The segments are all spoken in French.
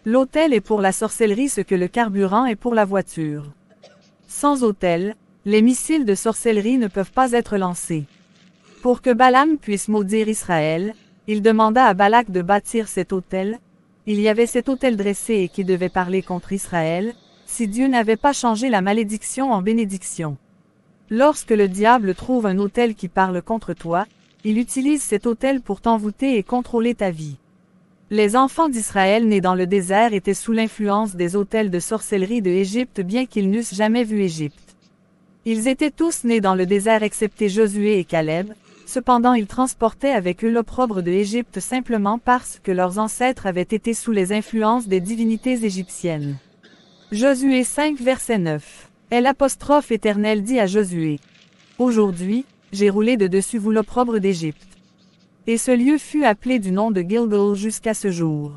L'autel est pour la sorcellerie ce que le carburant est pour la voiture. Sans autel, les missiles de sorcellerie ne peuvent pas être lancés. Pour que Balaam puisse maudire Israël, il demanda à Balak de bâtir cet autel. Il y avait cet autel dressé et qui devait parler contre Israël, si Dieu n'avait pas changé la malédiction en bénédiction. Lorsque le diable trouve un autel qui parle contre toi, il utilise cet autel pour t'envoûter et contrôler ta vie. Les enfants d'Israël nés dans le désert étaient sous l'influence des autels de sorcellerie de Égypte bien qu'ils n'eussent jamais vu Égypte. Ils étaient tous nés dans le désert excepté Josué et Caleb, cependant ils transportaient avec eux l'opprobre de Égypte simplement parce que leurs ancêtres avaient été sous les influences des divinités égyptiennes. Josué 5 verset 9. L'apostrophe Éternel dit à Josué: Aujourd'hui, j'ai roulé de dessus vous l'opprobre d'Égypte. Et ce lieu fut appelé du nom de Gilgal jusqu'à ce jour.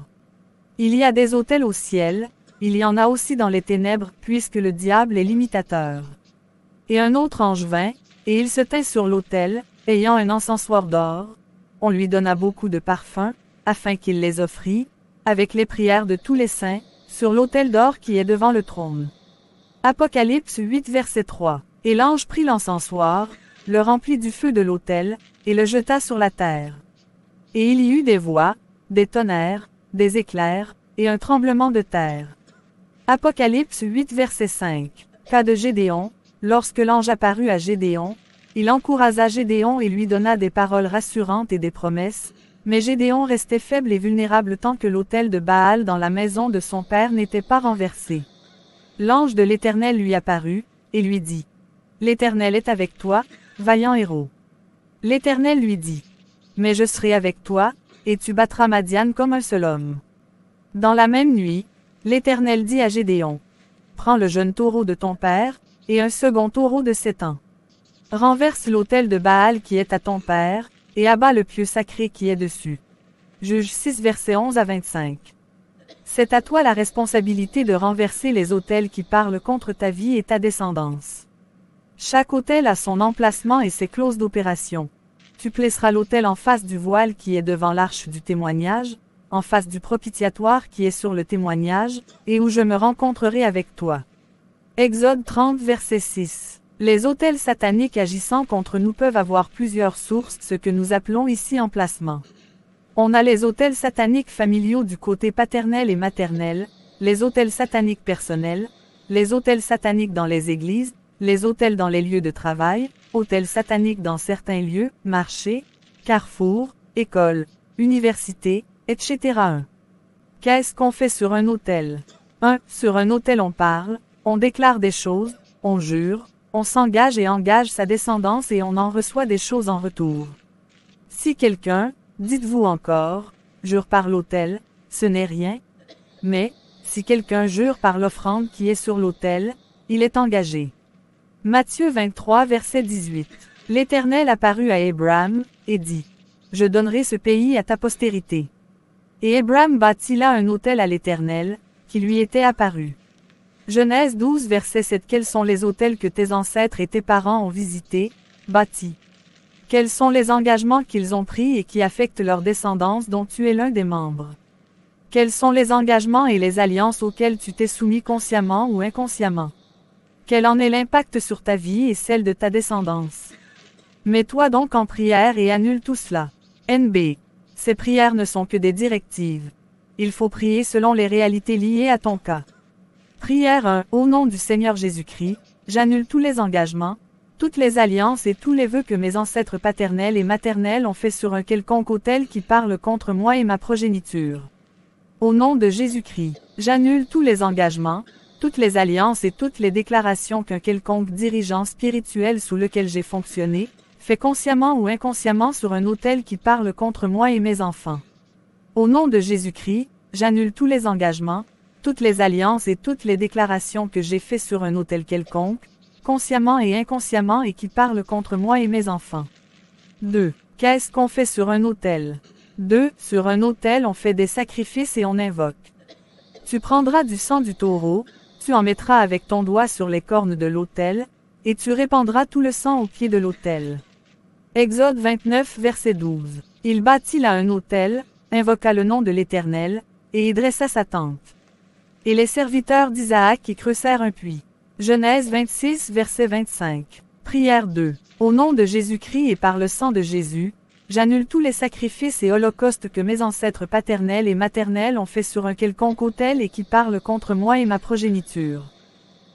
Il y a des autels au ciel, il y en a aussi dans les ténèbres, puisque le diable est l'imitateur. Et un autre ange vint, et il se tint sur l'autel, ayant un encensoir d'or. On lui donna beaucoup de parfums, afin qu'il les offrît, avec les prières de tous les saints, sur l'autel d'or qui est devant le trône. Apocalypse 8 verset 3. Et l'ange prit l'encensoir, le remplit du feu de l'autel, et le jeta sur la terre. Et il y eut des voix, des tonnerres, des éclairs, et un tremblement de terre. Apocalypse 8 verset 5. Cas de Gédéon, lorsque l'ange apparut à Gédéon, il encouragea Gédéon et lui donna des paroles rassurantes et des promesses, mais Gédéon restait faible et vulnérable tant que l'autel de Baal dans la maison de son père n'était pas renversé. L'ange de l'Éternel lui apparut, et lui dit: L'Éternel est avec toi, vaillant héros. L'Éternel lui dit: Mais je serai avec toi, et tu battras Madian comme un seul homme. Dans la même nuit, l'Éternel dit à Gédéon: Prends le jeune taureau de ton père, et un second taureau de 7 ans. Renverse l'autel de Baal qui est à ton père, et abat le pieu sacré qui est dessus. Juge 6 versets 11 à 25. C'est à toi la responsabilité de renverser les autels qui parlent contre ta vie et ta descendance. Chaque autel a son emplacement et ses clauses d'opération. Tu placeras l'autel en face du voile qui est devant l'arche du témoignage, en face du propitiatoire qui est sur le témoignage, et où je me rencontrerai avec toi. Exode 30 verset 6. Les autels sataniques agissant contre nous peuvent avoir plusieurs sources, ce que nous appelons ici emplacement. On a les autels sataniques familiaux du côté paternel et maternel, les autels sataniques personnels, les autels sataniques dans les églises, les autels dans les lieux de travail, autels sataniques dans certains lieux, marchés, carrefours, écoles, universités, etc. 1. Qu'est-ce qu'on fait sur un autel? 1. Sur un autel on parle, on déclare des choses, on jure, on s'engage et engage sa descendance et on en reçoit des choses en retour. Si quelqu'un, dites-vous encore, jure par l'autel, ce n'est rien. Mais, si quelqu'un jure par l'offrande qui est sur l'autel, il est engagé. Matthieu 23 verset 18. L'Éternel apparut à Abraham, et dit: Je donnerai ce pays à ta postérité. Et Abraham bâtit là un autel à l'Éternel, qui lui était apparu. Genèse 12 verset 7. Quels sont les autels que tes ancêtres et tes parents ont visités, bâtis? Quels sont les engagements qu'ils ont pris et qui affectent leur descendance dont tu es l'un des membres? Quels sont les engagements et les alliances auxquels tu t'es soumis consciemment ou inconsciemment? Quel en est l'impact sur ta vie et celle de ta descendance? Mets-toi donc en prière et annule tout cela. NB. Ces prières ne sont que des directives. Il faut prier selon les réalités liées à ton cas. Prière 1. Au nom du Seigneur Jésus-Christ, j'annule tous les engagements, toutes les alliances et tous les vœux que mes ancêtres paternels et maternels ont fait sur un quelconque autel qui parle contre moi et ma progéniture. Au nom de Jésus-Christ, j'annule tous les engagements, toutes les alliances et toutes les déclarations qu'un quelconque dirigeant spirituel sous lequel j'ai fonctionné, fait consciemment ou inconsciemment sur un autel qui parle contre moi et mes enfants. Au nom de Jésus-Christ, j'annule tous les engagements, toutes les alliances et toutes les déclarations que j'ai fait sur un autel quelconque, consciemment et inconsciemment et qui parlent contre moi et mes enfants. 2. Qu'est-ce qu'on fait sur un autel? 2. Sur un autel on fait des sacrifices et on invoque. Tu prendras du sang du taureau, tu en mettras avec ton doigt sur les cornes de l'autel, et tu répandras tout le sang au pied de l'autel. Exode 29 verset 12. Il bâtit là un autel, invoqua le nom de l'Éternel, et y dressa sa tente. Et les serviteurs d'Isaac qui creusèrent un puits. Genèse 26, verset 25. Prière 2. Au nom de Jésus-Christ et par le sang de Jésus, j'annule tous les sacrifices et holocaustes que mes ancêtres paternels et maternels ont faits sur un quelconque autel et qui parlent contre moi et ma progéniture.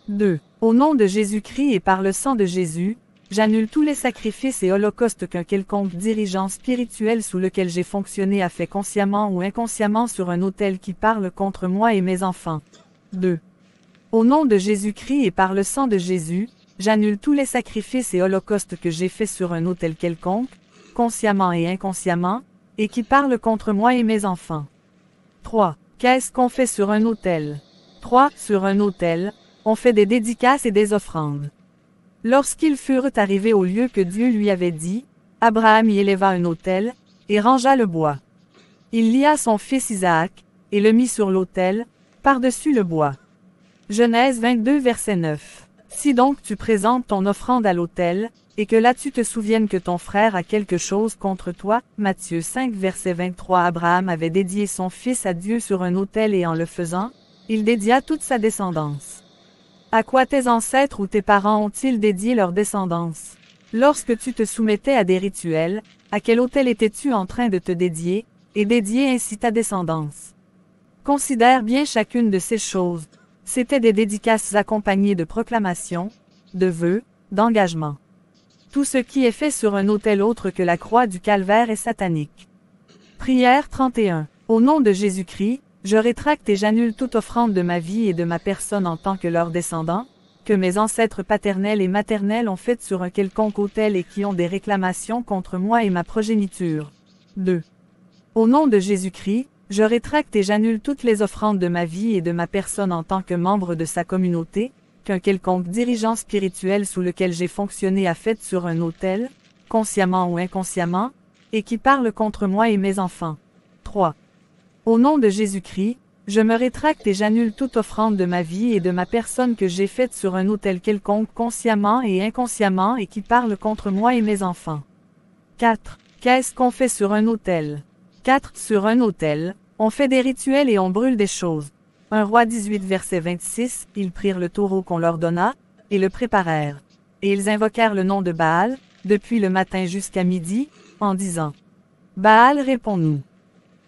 2. Au nom de Jésus-Christ et par le sang de Jésus, j'annule tous les sacrifices et holocaustes qu'un quelconque dirigeant spirituel sous lequel j'ai fonctionné a fait consciemment ou inconsciemment sur un autel qui parle contre moi et mes enfants. 2. Au nom de Jésus-Christ et par le sang de Jésus, j'annule tous les sacrifices et holocaustes que j'ai faits sur un autel quelconque, consciemment et inconsciemment, et qui parlent contre moi et mes enfants. 3. Qu'est-ce qu'on fait sur un autel? 3. Sur un autel, on fait des dédicaces et des offrandes. Lorsqu'ils furent arrivés au lieu que Dieu lui avait dit, Abraham y éleva un autel, et rangea le bois. Il lia son fils Isaac, et le mit sur l'autel, par-dessus le bois. Genèse 22 verset 9. Si donc tu présentes ton offrande à l'autel, et que là tu te souviennes que ton frère a quelque chose contre toi, Matthieu 5 verset 23. Abraham avait dédié son fils à Dieu sur un autel et en le faisant, il dédia toute sa descendance. À quoi tes ancêtres ou tes parents ont-ils dédié leur descendance? Lorsque tu te soumettais à des rituels, à quel autel étais-tu en train de te dédier, et dédier ainsi ta descendance? Considère bien chacune de ces choses. C'étaient des dédicaces accompagnées de proclamations, de vœux, d'engagements. Tout ce qui est fait sur un autel autre que la croix du calvaire est satanique. Prière 31. Au nom de Jésus-Christ, je rétracte et j'annule toute offrande de ma vie et de ma personne en tant que leur descendant, que mes ancêtres paternels et maternels ont faites sur un quelconque autel et qui ont des réclamations contre moi et ma progéniture. 2. Au nom de Jésus-Christ, je rétracte et j'annule toutes les offrandes de ma vie et de ma personne en tant que membre de sa communauté, qu'un quelconque dirigeant spirituel sous lequel j'ai fonctionné a fait sur un autel, consciemment ou inconsciemment, et qui parle contre moi et mes enfants. 3. Au nom de Jésus-Christ, je me rétracte et j'annule toute offrande de ma vie et de ma personne que j'ai faite sur un autel quelconque consciemment et inconsciemment et qui parle contre moi et mes enfants. 4. Qu'est-ce qu'on fait sur un autel? 4. Sur un autel, on fait des rituels et on brûle des choses. 1 Roi 18 verset 26, ils prirent le taureau qu'on leur donna, et le préparèrent. Et ils invoquèrent le nom de Baal, depuis le matin jusqu'à midi, en disant, Baal réponds-nous.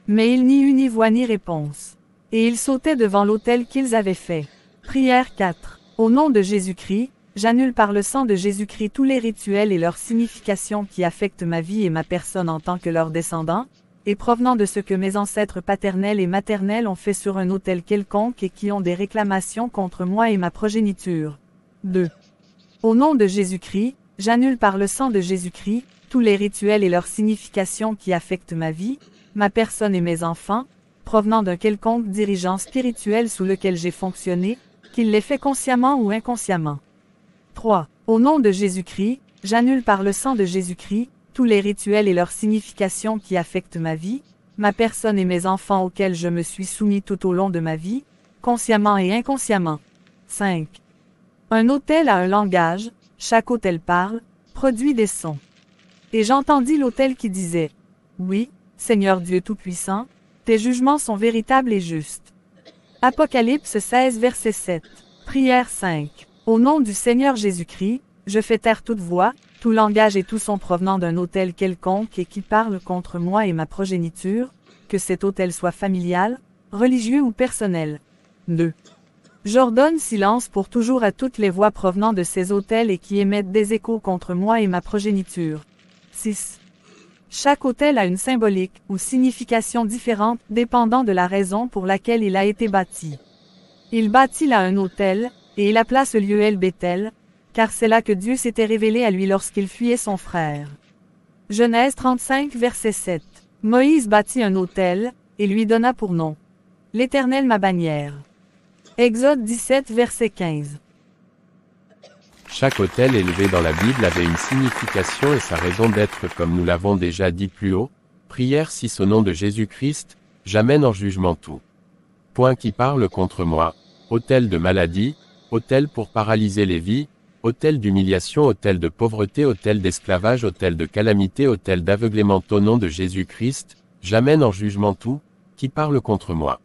Mais il n'y eut ni voix ni réponse. Et ils sautaient devant l'autel qu'ils avaient fait. Prière 4. Au nom de Jésus-Christ, j'annule par le sang de Jésus-Christ tous les rituels et leurs significations qui affectent ma vie et ma personne en tant que leur descendant, et provenant de ce que mes ancêtres paternels et maternels ont fait sur un autel quelconque et qui ont des réclamations contre moi et ma progéniture. 2. Au nom de Jésus-Christ, j'annule par le sang de Jésus-Christ tous les rituels et leurs significations qui affectent ma vie, ma personne et mes enfants, provenant d'un quelconque dirigeant spirituel sous lequel j'ai fonctionné, qu'il les fait consciemment ou inconsciemment. 3. Au nom de Jésus-Christ, j'annule par le sang de Jésus-Christ tous les rituels et leurs significations qui affectent ma vie, ma personne et mes enfants auxquels je me suis soumis tout au long de ma vie, consciemment et inconsciemment. 5. Un autel a un langage, chaque autel parle, produit des sons. Et j'entendis l'autel qui disait, Oui, Seigneur Dieu Tout-Puissant, tes jugements sont véritables et justes. Apocalypse 16 verset 7. Prière 5. Au nom du Seigneur Jésus-Christ, je fais taire toute voix, tout langage et tout son provenant d'un autel quelconque et qui parle contre moi et ma progéniture, que cet autel soit familial, religieux ou personnel. 2. J'ordonne silence pour toujours à toutes les voix provenant de ces autels et qui émettent des échos contre moi et ma progéniture. 6. Chaque autel a une symbolique ou signification différente dépendant de la raison pour laquelle il a été bâti. Il bâtit là un autel, et il appela ce lieu El Béthel, car c'est là que Dieu s'était révélé à lui lorsqu'il fuyait son frère. Genèse 35 verset 7. Moïse bâtit un autel, et lui donna pour nom l'Éternel ma bannière. Exode 17 verset 15. Chaque autel élevé dans la Bible avait une signification et sa raison d'être comme nous l'avons déjà dit plus haut. Prière 6 au nom de Jésus-Christ, j'amène en jugement tout point qui parle contre moi, autel de maladie, autel pour paralyser les vies, autel d'humiliation, autel de pauvreté, autel d'esclavage, autel de calamité, autel d'aveuglement au nom de Jésus-Christ, j'amène en jugement tout qui parle contre moi.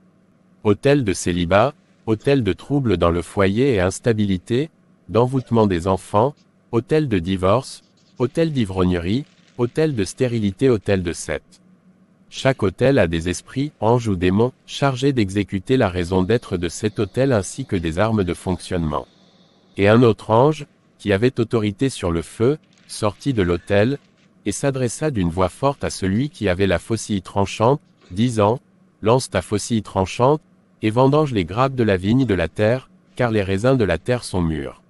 Autel de célibat, autel de troubles dans le foyer et instabilité, d'envoûtement des enfants, autel de divorce, autel d'ivrognerie, autel de stérilité, autel de secte. Chaque autel a des esprits, anges ou démons, chargés d'exécuter la raison d'être de cet autel ainsi que des armes de fonctionnement. Et un autre ange, qui avait autorité sur le feu, sortit de l'autel, et s'adressa d'une voix forte à celui qui avait la faucille tranchante, disant, « Lance ta faucille tranchante, et vendange les grappes de la vigne de la terre, car les raisins de la terre sont mûrs. »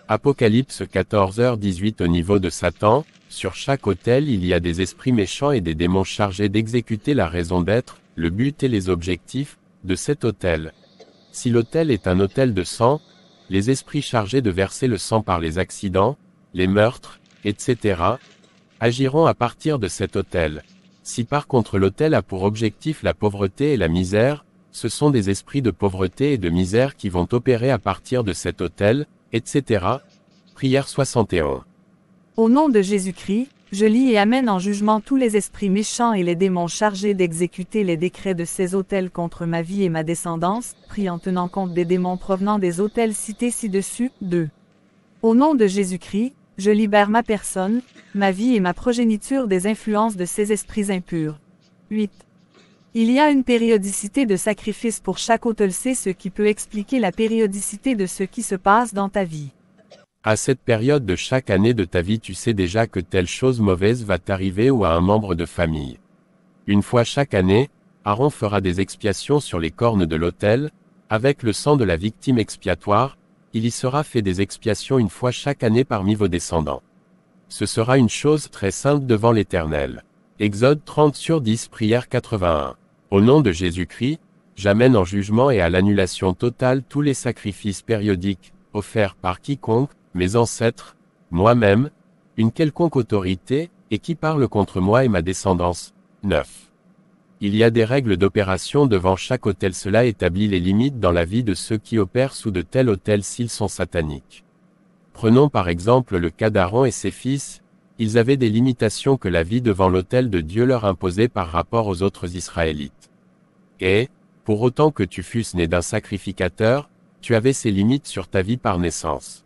Apocalypse 14h18. Au niveau de Satan, sur chaque autel il y a des esprits méchants et des démons chargés d'exécuter la raison d'être, le but et les objectifs, de cet autel. Si l'autel est un autel de sang, les esprits chargés de verser le sang par les accidents, les meurtres, etc., agiront à partir de cet autel. Si par contre l'autel a pour objectif la pauvreté et la misère, ce sont des esprits de pauvreté et de misère qui vont opérer à partir de cet autel, etc. Prière 61. Au nom de Jésus-Christ, je lis et amène en jugement tous les esprits méchants et les démons chargés d'exécuter les décrets de ces autels contre ma vie et ma descendance, prie en tenant compte des démons provenant des autels cités ci-dessus. 2. Au nom de Jésus-Christ, je libère ma personne, ma vie et ma progéniture des influences de ces esprits impurs. 8. Il y a une périodicité de sacrifice pour chaque autel, c'est ce qui peut expliquer la périodicité de ce qui se passe dans ta vie. À cette période de chaque année de ta vie, tu sais déjà que telle chose mauvaise va t'arriver ou à un membre de famille. Une fois chaque année, Aaron fera des expiations sur les cornes de l'autel, avec le sang de la victime expiatoire, il y sera fait des expiations une fois chaque année parmi vos descendants. Ce sera une chose très sainte devant l'Éternel. Exode 30/10. Prière 81. Au nom de Jésus-Christ, j'amène en jugement et à l'annulation totale tous les sacrifices périodiques, offerts par quiconque, mes ancêtres, moi-même, une quelconque autorité, et qui parle contre moi et ma descendance. 9. Il y a des règles d'opération devant chaque autel, cela établit les limites dans la vie de ceux qui opèrent sous de tel autel s'ils sont sataniques. Prenons par exemple le cas d'Aaron et ses fils, ils avaient des limitations que la vie devant l'autel de Dieu leur imposait par rapport aux autres Israélites. Et, pour autant que tu fusses né d'un sacrificateur, tu avais ces limites sur ta vie par naissance.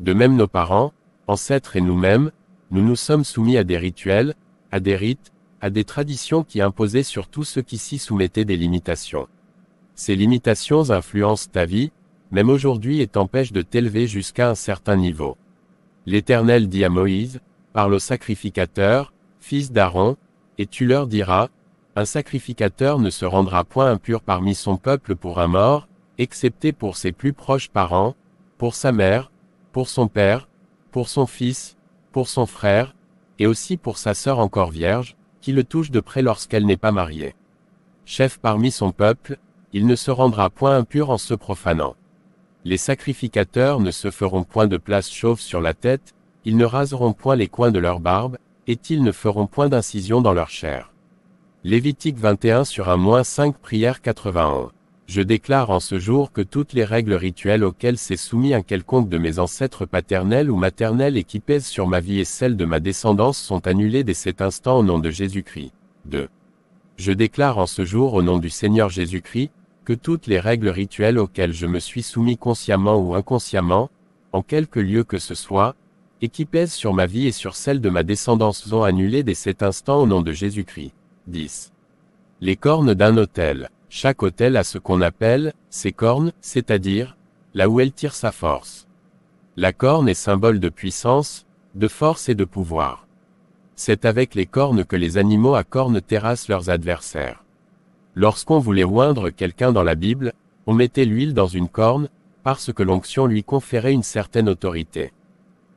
De même nos parents, ancêtres et nous-mêmes, nous nous sommes soumis à des rituels, à des rites, à des traditions qui imposaient sur tous ceux qui s'y soumettaient des limitations. Ces limitations influencent ta vie, même aujourd'hui, et t'empêchent de t'élever jusqu'à un certain niveau. L'Éternel dit à Moïse, parle au sacrificateur, fils d'Aaron, et tu leur diras, un sacrificateur ne se rendra point impur parmi son peuple pour un mort, excepté pour ses plus proches parents, pour sa mère, pour son père, pour son fils, pour son frère, et aussi pour sa sœur encore vierge, qui le touche de près lorsqu'elle n'est pas mariée. Chef parmi son peuple, il ne se rendra point impur en se profanant. Les sacrificateurs ne se feront point de place chauve sur la tête, ils ne raseront point les coins de leur barbe, et ils ne feront point d'incision dans leur chair. Lévitique 21/5. Prière 81. Je déclare en ce jour que toutes les règles rituelles auxquelles s'est soumis un quelconque de mes ancêtres paternels ou maternels et qui pèsent sur ma vie et celle de ma descendance sont annulées dès cet instant au nom de Jésus-Christ. 2. Je déclare en ce jour au nom du Seigneur Jésus-Christ, que toutes les règles rituelles auxquelles je me suis soumis consciemment ou inconsciemment, en quelque lieu que ce soit, et qui pèsent sur ma vie et sur celle de ma descendance sont annulées dès cet instant au nom de Jésus-Christ. 10. Les cornes d'un autel. Chaque autel a ce qu'on appelle, ses cornes, c'est-à-dire, là où elle tire sa force. La corne est symbole de puissance, de force et de pouvoir. C'est avec les cornes que les animaux à cornes terrassent leurs adversaires. Lorsqu'on voulait oindre quelqu'un dans la Bible, on mettait l'huile dans une corne, parce que l'onction lui conférait une certaine autorité.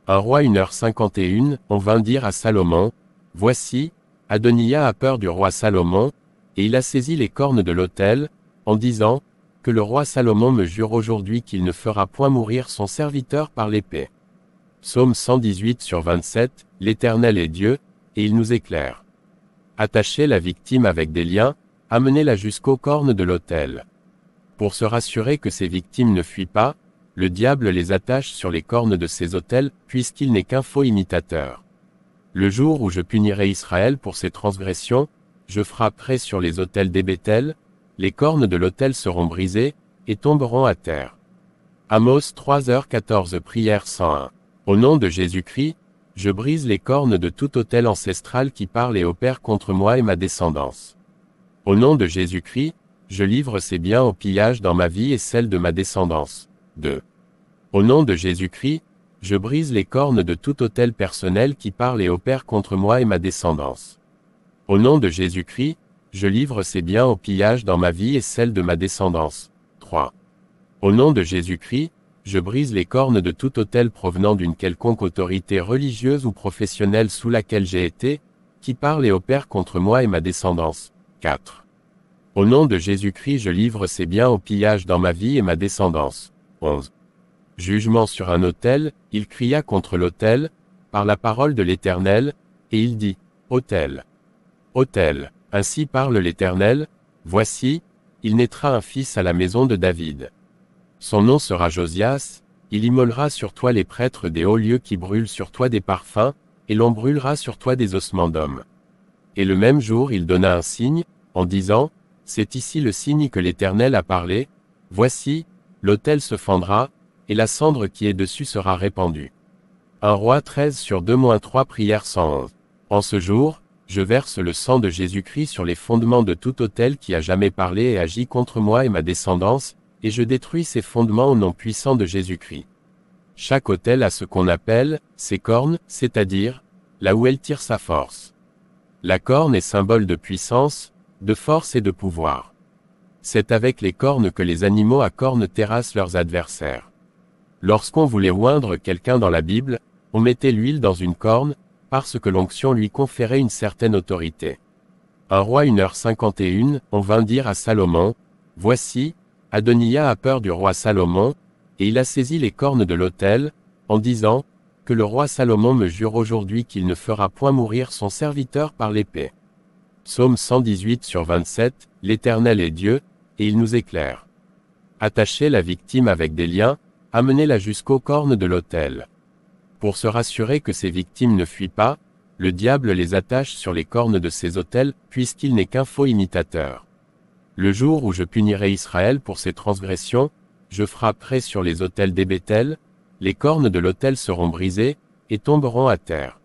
1 Roi 1h51, on vint dire à Salomon, « Voici, Adoniya a peur du roi Salomon, et il a saisi les cornes de l'autel, en disant, que le roi Salomon me jure aujourd'hui qu'il ne fera point mourir son serviteur par l'épée. » Psaume 118/27, l'Éternel est Dieu, et il nous éclaire. Attachez la victime avec des liens, amenez-la jusqu'aux cornes de l'autel. Pour se rassurer que ces victimes ne fuient pas, le diable les attache sur les cornes de ces autels, puisqu'il n'est qu'un faux imitateur. Le jour où je punirai Israël pour ses transgressions, je frapperai sur les autels des Béthel, les cornes de l'autel seront brisées, et tomberont à terre. Amos 3h14 Prière 101. Au nom de Jésus-Christ, je brise les cornes de tout autel ancestral qui parle et opère contre moi et ma descendance. Au nom de Jésus-Christ, je livre ces biens au pillage dans ma vie et celle de ma descendance. 2. Au nom de Jésus-Christ, je brise les cornes de tout autel personnel qui parle et opère contre moi et ma descendance. Au nom de Jésus-Christ, je livre ces biens au pillage dans ma vie et celle de ma descendance. 3. Au nom de Jésus-Christ, je brise les cornes de tout autel provenant d'une quelconque autorité religieuse ou professionnelle sous laquelle j'ai été, qui parle et opère contre moi et ma descendance. 4. Au nom de Jésus-Christ, je livre ces biens au pillage dans ma vie et ma descendance. 11. Jugement sur un autel, il cria contre l'autel, par la parole de l'Éternel, et il dit, autel. Autel, ainsi parle l'Éternel, voici, il naîtra un fils à la maison de David. Son nom sera Josias, il immolera sur toi les prêtres des hauts lieux qui brûlent sur toi des parfums, et l'on brûlera sur toi des ossements d'hommes. Et le même jour il donna un signe, en disant, c'est ici le signe que l'Éternel a parlé, voici, l'autel se fendra, et la cendre qui est dessus sera répandue. 1 Roi 13/2-3 Prière 111. En ce jour, je verse le sang de Jésus-Christ sur les fondements de tout autel qui a jamais parlé et agi contre moi et ma descendance, et je détruis ces fondements au nom puissant de Jésus-Christ. Chaque autel a ce qu'on appelle, ses cornes, c'est-à-dire, là où elle tire sa force. La corne est symbole de puissance, de force et de pouvoir. C'est avec les cornes que les animaux à cornes terrassent leurs adversaires. Lorsqu'on voulait oindre quelqu'un dans la Bible, on mettait l'huile dans une corne, parce que l'onction lui conférait une certaine autorité. 1 Roi 1h51, on vint dire à Salomon, voici, Adoniya a peur du roi Salomon, et il a saisi les cornes de l'autel, en disant, que le roi Salomon me jure aujourd'hui qu'il ne fera point mourir son serviteur par l'épée. Psaume 118/27, l'Éternel est Dieu, et il nous éclaire. Attachez la victime avec des liens, amenez-la jusqu'aux cornes de l'autel. Pour se rassurer que ces victimes ne fuient pas, le diable les attache sur les cornes de ces autels, puisqu'il n'est qu'un faux imitateur. Le jour où je punirai Israël pour ses transgressions, je frapperai sur les autels des Béthel, les cornes de l'autel seront brisées, et tomberont à terre.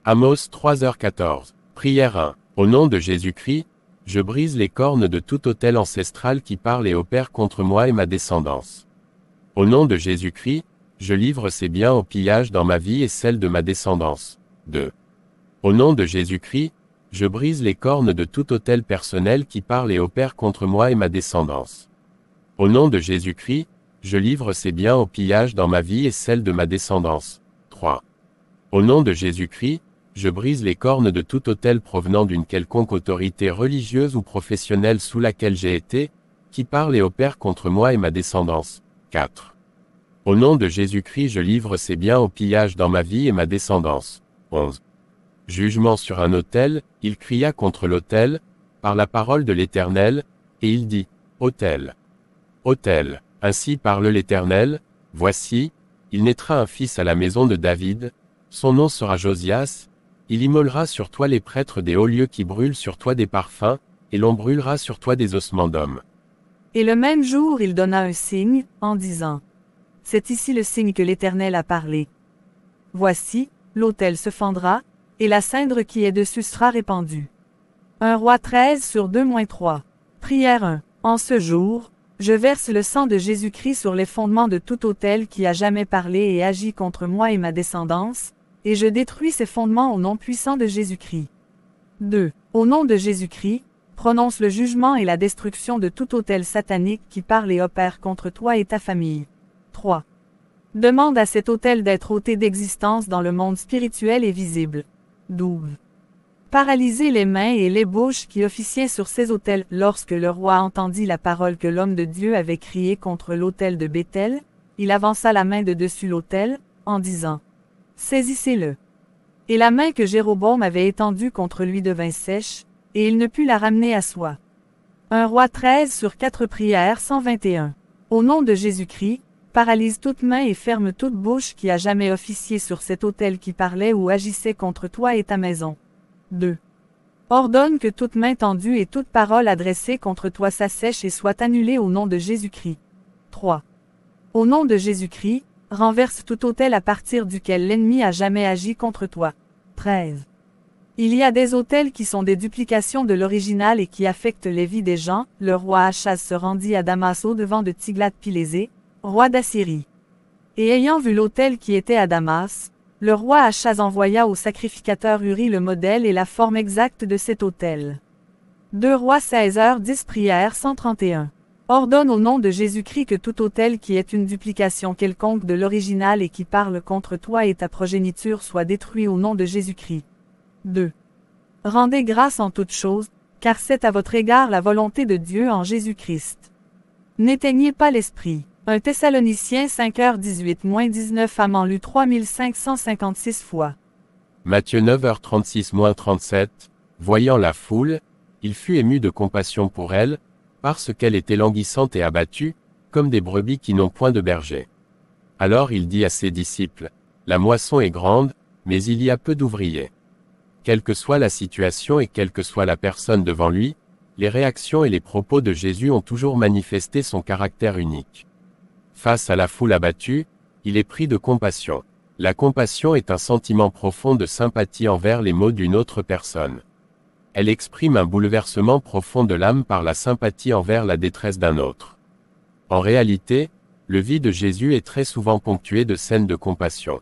Amos 3h14. Prière 1. Au nom de Jésus-Christ, je brise les cornes de tout autel ancestral qui parle et opère contre moi et ma descendance. Au nom de Jésus-Christ, je livre ces biens au pillage dans ma vie et celle de ma descendance. 2. Au nom de Jésus-Christ, je brise les cornes de tout autel personnel qui parle et opère contre moi et ma descendance. Au nom de Jésus-Christ, je livre ces biens au pillage dans ma vie et celle de ma descendance. 3. Au nom de Jésus-Christ, je brise les cornes de tout autel provenant d'une quelconque autorité religieuse ou professionnelle sous laquelle j'ai été, qui parle et opère contre moi et ma descendance. 4. Au nom de Jésus-Christ, je livre ces biens au pillage dans ma vie et ma descendance. 11. Jugement sur un autel, il cria contre l'autel, par la parole de l'Éternel, et il dit, autel. Autel, ainsi parle l'Éternel, voici, il naîtra un fils à la maison de David, son nom sera Josias, il immolera sur toi les prêtres des hauts lieux qui brûlent sur toi des parfums, et l'on brûlera sur toi des ossements d'hommes. Et le même jour il donna un signe, en disant, c'est ici le signe que l'Éternel a parlé. Voici, l'autel se fendra, et la cendre qui est dessus sera répandue. 1 Roi 13/2-3. Prière 1. En ce jour, je verse le sang de Jésus-Christ sur les fondements de tout autel qui a jamais parlé et agi contre moi et ma descendance, et je détruis ces fondements au nom puissant de Jésus-Christ. 2. Au nom de Jésus-Christ, prononce le jugement et la destruction de tout autel satanique qui parle et opère contre toi et ta famille. 3. Demande à cet autel d'être ôté d'existence dans le monde spirituel et visible. 12. Paralyser les mains et les bouches qui officiaient sur ces autels. Lorsque le roi entendit la parole que l'homme de Dieu avait criée contre l'autel de Béthel, il avança la main de dessus l'autel, en disant, saisissez-le. Et la main que Jéroboam avait étendue contre lui devint sèche, et il ne put la ramener à soi. 1 Roi 13/4 Prière 121. Au nom de Jésus-Christ, paralyse toute main et ferme toute bouche qui a jamais officié sur cet autel qui parlait ou agissait contre toi et ta maison. 2. Ordonne que toute main tendue et toute parole adressée contre toi s'assèche et soit annulée au nom de Jésus-Christ. 3. Au nom de Jésus-Christ, renverse tout autel à partir duquel l'ennemi a jamais agi contre toi. 13. Il y a des autels qui sont des duplications de l'original et qui affectent les vies des gens. Le roi Achaz se rendit à Damas au-devant de Tiglath-Pilésé, roi d'Assyrie. Et ayant vu l'autel qui était à Damas, le roi Achaz envoya au sacrificateur Uri le modèle et la forme exacte de cet autel. 2 Rois 16h10 Prière 131. Ordonne au nom de Jésus-Christ que tout autel qui est une duplication quelconque de l'original et qui parle contre toi et ta progéniture soit détruit au nom de Jésus-Christ. 2. Rendez grâce en toutes choses, car c'est à votre égard la volonté de Dieu en Jésus-Christ. N'éteignez pas l'esprit. 1 Thessaloniciens 5h18-19 Amand lu 3556 fois. Matthieu 9h36-37, voyant la foule, il fut ému de compassion pour elle, parce qu'elle était languissante et abattue, comme des brebis qui n'ont point de berger. Alors il dit à ses disciples, la moisson est grande, mais il y a peu d'ouvriers. Quelle que soit la situation et quelle que soit la personne devant lui, les réactions et les propos de Jésus ont toujours manifesté son caractère unique. Face à la foule abattue, il est pris de compassion. La compassion est un sentiment profond de sympathie envers les maux d'une autre personne. Elle exprime un bouleversement profond de l'âme par la sympathie envers la détresse d'un autre. En réalité, le vie de Jésus est très souvent ponctué de scènes de compassion.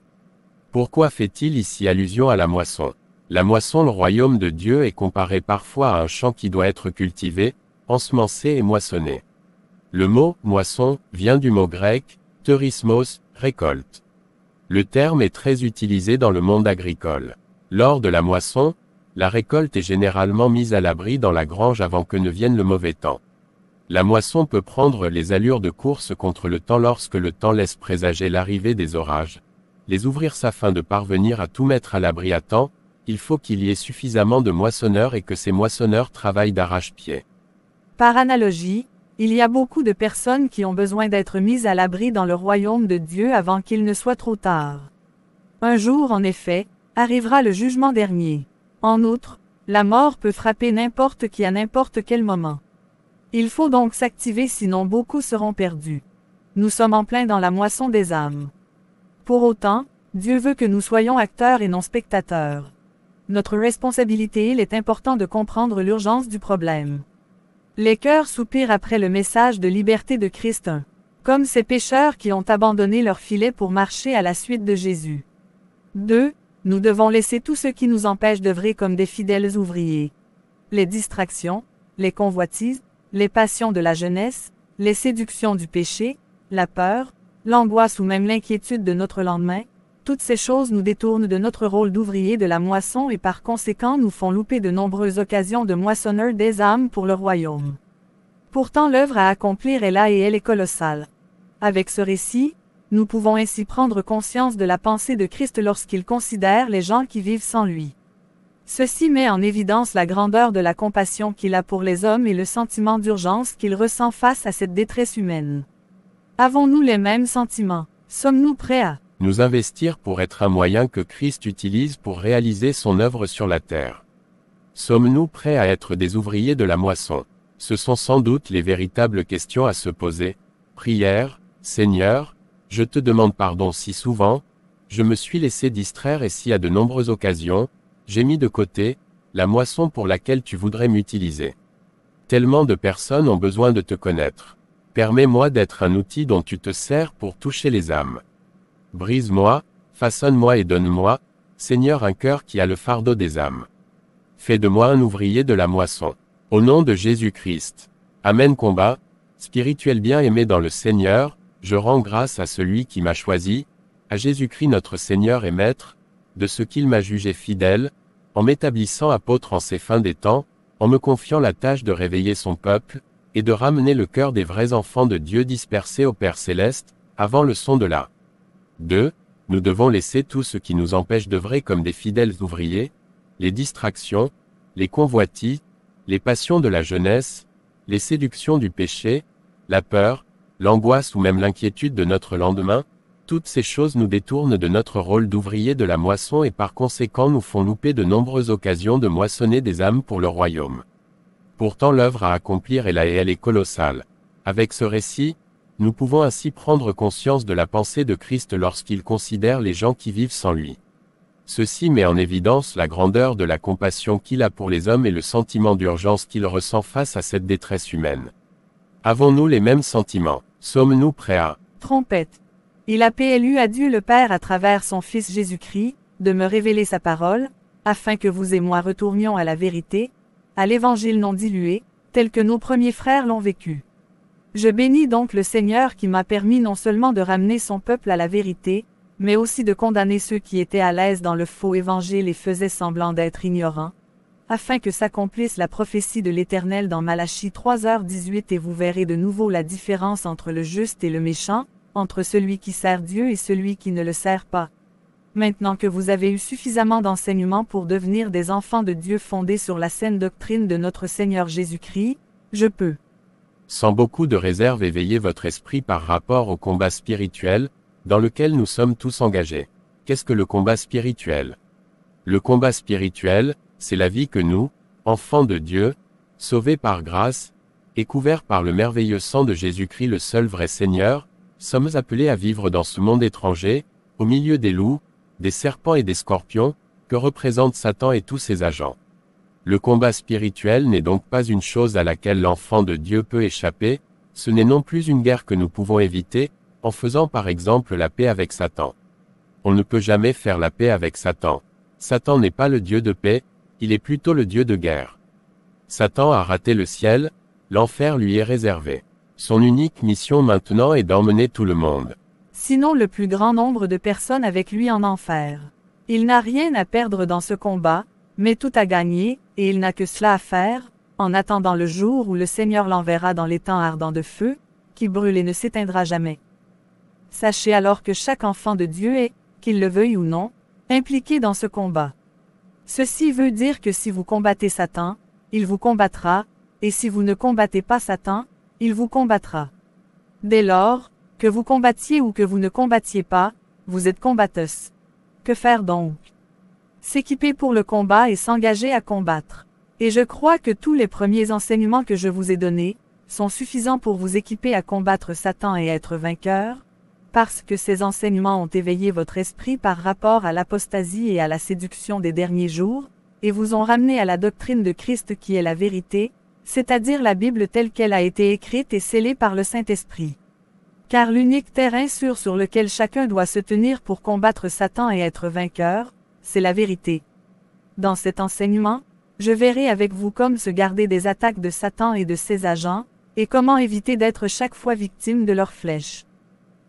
Pourquoi fait-il ici allusion à la moisson? La moisson, le royaume de Dieu, est comparé parfois à un champ qui doit être cultivé, ensemencé et moissonné. Le mot « moisson » vient du mot grec « teurismos », récolte. Le terme est très utilisé dans le monde agricole. Lors de la moisson, la récolte est généralement mise à l'abri dans la grange avant que ne vienne le mauvais temps. La moisson peut prendre les allures de course contre le temps lorsque le temps laisse présager l'arrivée des orages. Les ouvrir afin de parvenir à tout mettre à l'abri à temps, il faut qu'il y ait suffisamment de moissonneurs et que ces moissonneurs travaillent d'arrache-pied. Par analogie, il y a beaucoup de personnes qui ont besoin d'être mises à l'abri dans le royaume de Dieu avant qu'il ne soit trop tard. Un jour, en effet, arrivera le jugement dernier. En outre, la mort peut frapper n'importe qui à n'importe quel moment. Il faut donc s'activer sinon beaucoup seront perdus. Nous sommes en plein dans la moisson des âmes. Pour autant, Dieu veut que nous soyons acteurs et non spectateurs. Notre responsabilité, il est important de comprendre l'urgence du problème. Les cœurs soupirent après le message de liberté de Christ 1. Comme ces pécheurs qui ont abandonné leur filet pour marcher à la suite de Jésus. 2. Nous devons laisser tout ce qui nous empêche d'œuvrer comme des fidèles ouvriers. Les distractions, les convoitises, les passions de la jeunesse, les séductions du péché, la peur, l'angoisse ou même l'inquiétude de notre lendemain, toutes ces choses nous détournent de notre rôle d'ouvrier de la moisson et par conséquent nous font louper de nombreuses occasions de moissonneurs des âmes pour le royaume. Pourtant l'œuvre à accomplir est là et elle est colossale. Avec ce récit, nous pouvons ainsi prendre conscience de la pensée de Christ lorsqu'il considère les gens qui vivent sans lui. Ceci met en évidence la grandeur de la compassion qu'il a pour les hommes et le sentiment d'urgence qu'il ressent face à cette détresse humaine. Avons-nous les mêmes sentiments? Sommes-nous prêts à nous investir pour être un moyen que Christ utilise pour réaliser son œuvre sur la terre? Sommes-nous prêts à être des ouvriers de la moisson? Ce sont sans doute les véritables questions à se poser. Prière, Seigneur, je te demande pardon si souvent, je me suis laissé distraire et si à de nombreuses occasions, j'ai mis de côté la moisson pour laquelle tu voudrais m'utiliser. Tellement de personnes ont besoin de te connaître. Permets-moi d'être un outil dont tu te sers pour toucher les âmes. Brise-moi, façonne-moi et donne-moi, Seigneur, un cœur qui a le fardeau des âmes. Fais de moi un ouvrier de la moisson. Au nom de Jésus-Christ. Amen. Combat, spirituel bien-aimé dans le Seigneur, je rends grâce à celui qui m'a choisi, à Jésus-Christ notre Seigneur et Maître, de ce qu'il m'a jugé fidèle, en m'établissant apôtre en ces fins des temps, en me confiant la tâche de réveiller son peuple, et de ramener le cœur des vrais enfants de Dieu dispersés au Père Céleste, avant le son de la 2. Nous devons laisser tout ce qui nous empêche d'œuvrer comme des fidèles ouvriers, les distractions, les convoitises, les passions de la jeunesse, les séductions du péché, la peur, l'angoisse ou même l'inquiétude de notre lendemain, Toutes ces choses nous détournent de notre rôle d'ouvrier de la moisson et par conséquent nous font louper de nombreuses occasions de moissonner des âmes pour le royaume. Pourtant l'œuvre à accomplir est là et elle est colossale. Avec ce récit, nous pouvons ainsi prendre conscience de la pensée de Christ lorsqu'il considère les gens qui vivent sans lui. Ceci met en évidence la grandeur de la compassion qu'il a pour les hommes et le sentiment d'urgence qu'il ressent face à cette détresse humaine. Avons-nous les mêmes sentiments? Sommes-nous prêts à Trompette. Il a plu à Dieu le Père à travers son Fils Jésus-Christ, de me révéler sa parole, afin que vous et moi retournions à la vérité, à l'évangile non dilué, tel que nos premiers frères l'ont vécu. Je bénis donc le Seigneur qui m'a permis non seulement de ramener son peuple à la vérité, mais aussi de condamner ceux qui étaient à l'aise dans le faux évangile et faisaient semblant d'être ignorants, afin que s'accomplisse la prophétie de l'Éternel dans Malachie 3h18 et vous verrez de nouveau la différence entre le juste et le méchant, entre celui qui sert Dieu et celui qui ne le sert pas. Maintenant que vous avez eu suffisamment d'enseignements pour devenir des enfants de Dieu fondés sur la saine doctrine de notre Seigneur Jésus-Christ, je peux, sans beaucoup de réserve, éveiller votre esprit par rapport au combat spirituel, dans lequel nous sommes tous engagés. Qu'est-ce que le combat spirituel? Le combat spirituel, c'est la vie que nous, enfants de Dieu, sauvés par grâce, et couverts par le merveilleux sang de Jésus-Christ le seul vrai Seigneur, sommes appelés à vivre dans ce monde étranger, au milieu des loups, des serpents et des scorpions, que représentent Satan et tous ses agents. Le combat spirituel n'est donc pas une chose à laquelle l'enfant de Dieu peut échapper, ce n'est non plus une guerre que nous pouvons éviter, en faisant par exemple la paix avec Satan. On ne peut jamais faire la paix avec Satan. Satan n'est pas le Dieu de paix, il est plutôt le Dieu de guerre. Satan a raté le ciel, l'enfer lui est réservé. Son unique mission maintenant est d'emmener tout le monde. Sinon le plus grand nombre de personnes avec lui en enfer. Il n'a rien à perdre dans ce combat, mais tout à gagner, et il n'a que cela à faire, en attendant le jour où le Seigneur l'enverra dans les temps ardents de feu, qui brûle et ne s'éteindra jamais. Sachez alors que chaque enfant de Dieu est, qu'il le veuille ou non, impliqué dans ce combat. Ceci veut dire que si vous combattez Satan, il vous combattra, et si vous ne combattez pas Satan, il vous combattra. Dès lors, que vous combattiez ou que vous ne combattiez pas, vous êtes combatteuse. Que faire donc? S'équiper pour le combat et s'engager à combattre. Et je crois que tous les premiers enseignements que je vous ai donnés, sont suffisants pour vous équiper à combattre Satan et être vainqueur, parce que ces enseignements ont éveillé votre esprit par rapport à l'apostasie et à la séduction des derniers jours, et vous ont ramené à la doctrine de Christ qui est la vérité, c'est-à-dire la Bible telle qu'elle a été écrite et scellée par le Saint-Esprit. Car l'unique terrain sûr sur lequel chacun doit se tenir pour combattre Satan et être vainqueur, c'est la vérité. Dans cet enseignement, je verrai avec vous comment se garder des attaques de Satan et de ses agents, et comment éviter d'être chaque fois victime de leurs flèches.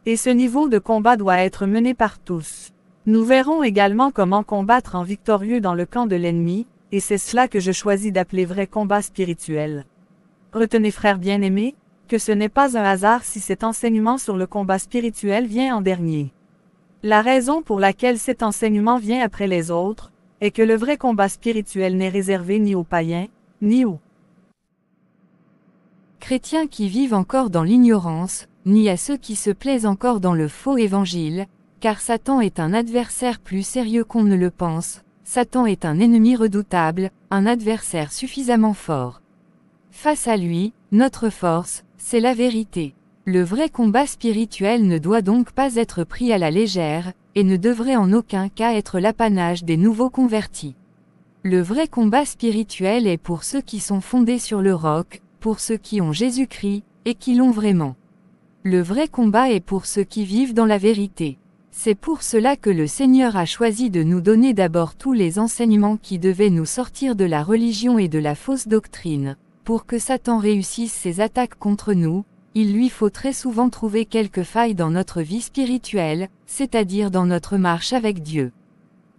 Et ce niveau de combat doit être mené par tous. Nous verrons également comment combattre en victorieux dans le camp de l'ennemi, et c'est cela que je choisis d'appeler vrai combat spirituel. Retenez frères bien-aimés, que ce n'est pas un hasard si cet enseignement sur le combat spirituel vient en dernier. La raison pour laquelle cet enseignement vient après les autres, est que le vrai combat spirituel n'est réservé ni aux païens, ni aux chrétiens qui vivent encore dans l'ignorance, ni à ceux qui se plaisent encore dans le faux évangile, car Satan est un adversaire plus sérieux qu'on ne le pense, Satan est un ennemi redoutable, un adversaire suffisamment fort. Face à lui, notre force, c'est la vérité. Le vrai combat spirituel ne doit donc pas être pris à la légère, et ne devrait en aucun cas être l'apanage des nouveaux convertis. Le vrai combat spirituel est pour ceux qui sont fondés sur le roc, pour ceux qui ont Jésus-Christ, et qui l'ont vraiment. Le vrai combat est pour ceux qui vivent dans la vérité. C'est pour cela que le Seigneur a choisi de nous donner d'abord tous les enseignements qui devaient nous sortir de la religion et de la fausse doctrine. Pour que Satan réussisse ses attaques contre nous, il lui faut très souvent trouver quelques failles dans notre vie spirituelle, c'est-à-dire dans notre marche avec Dieu.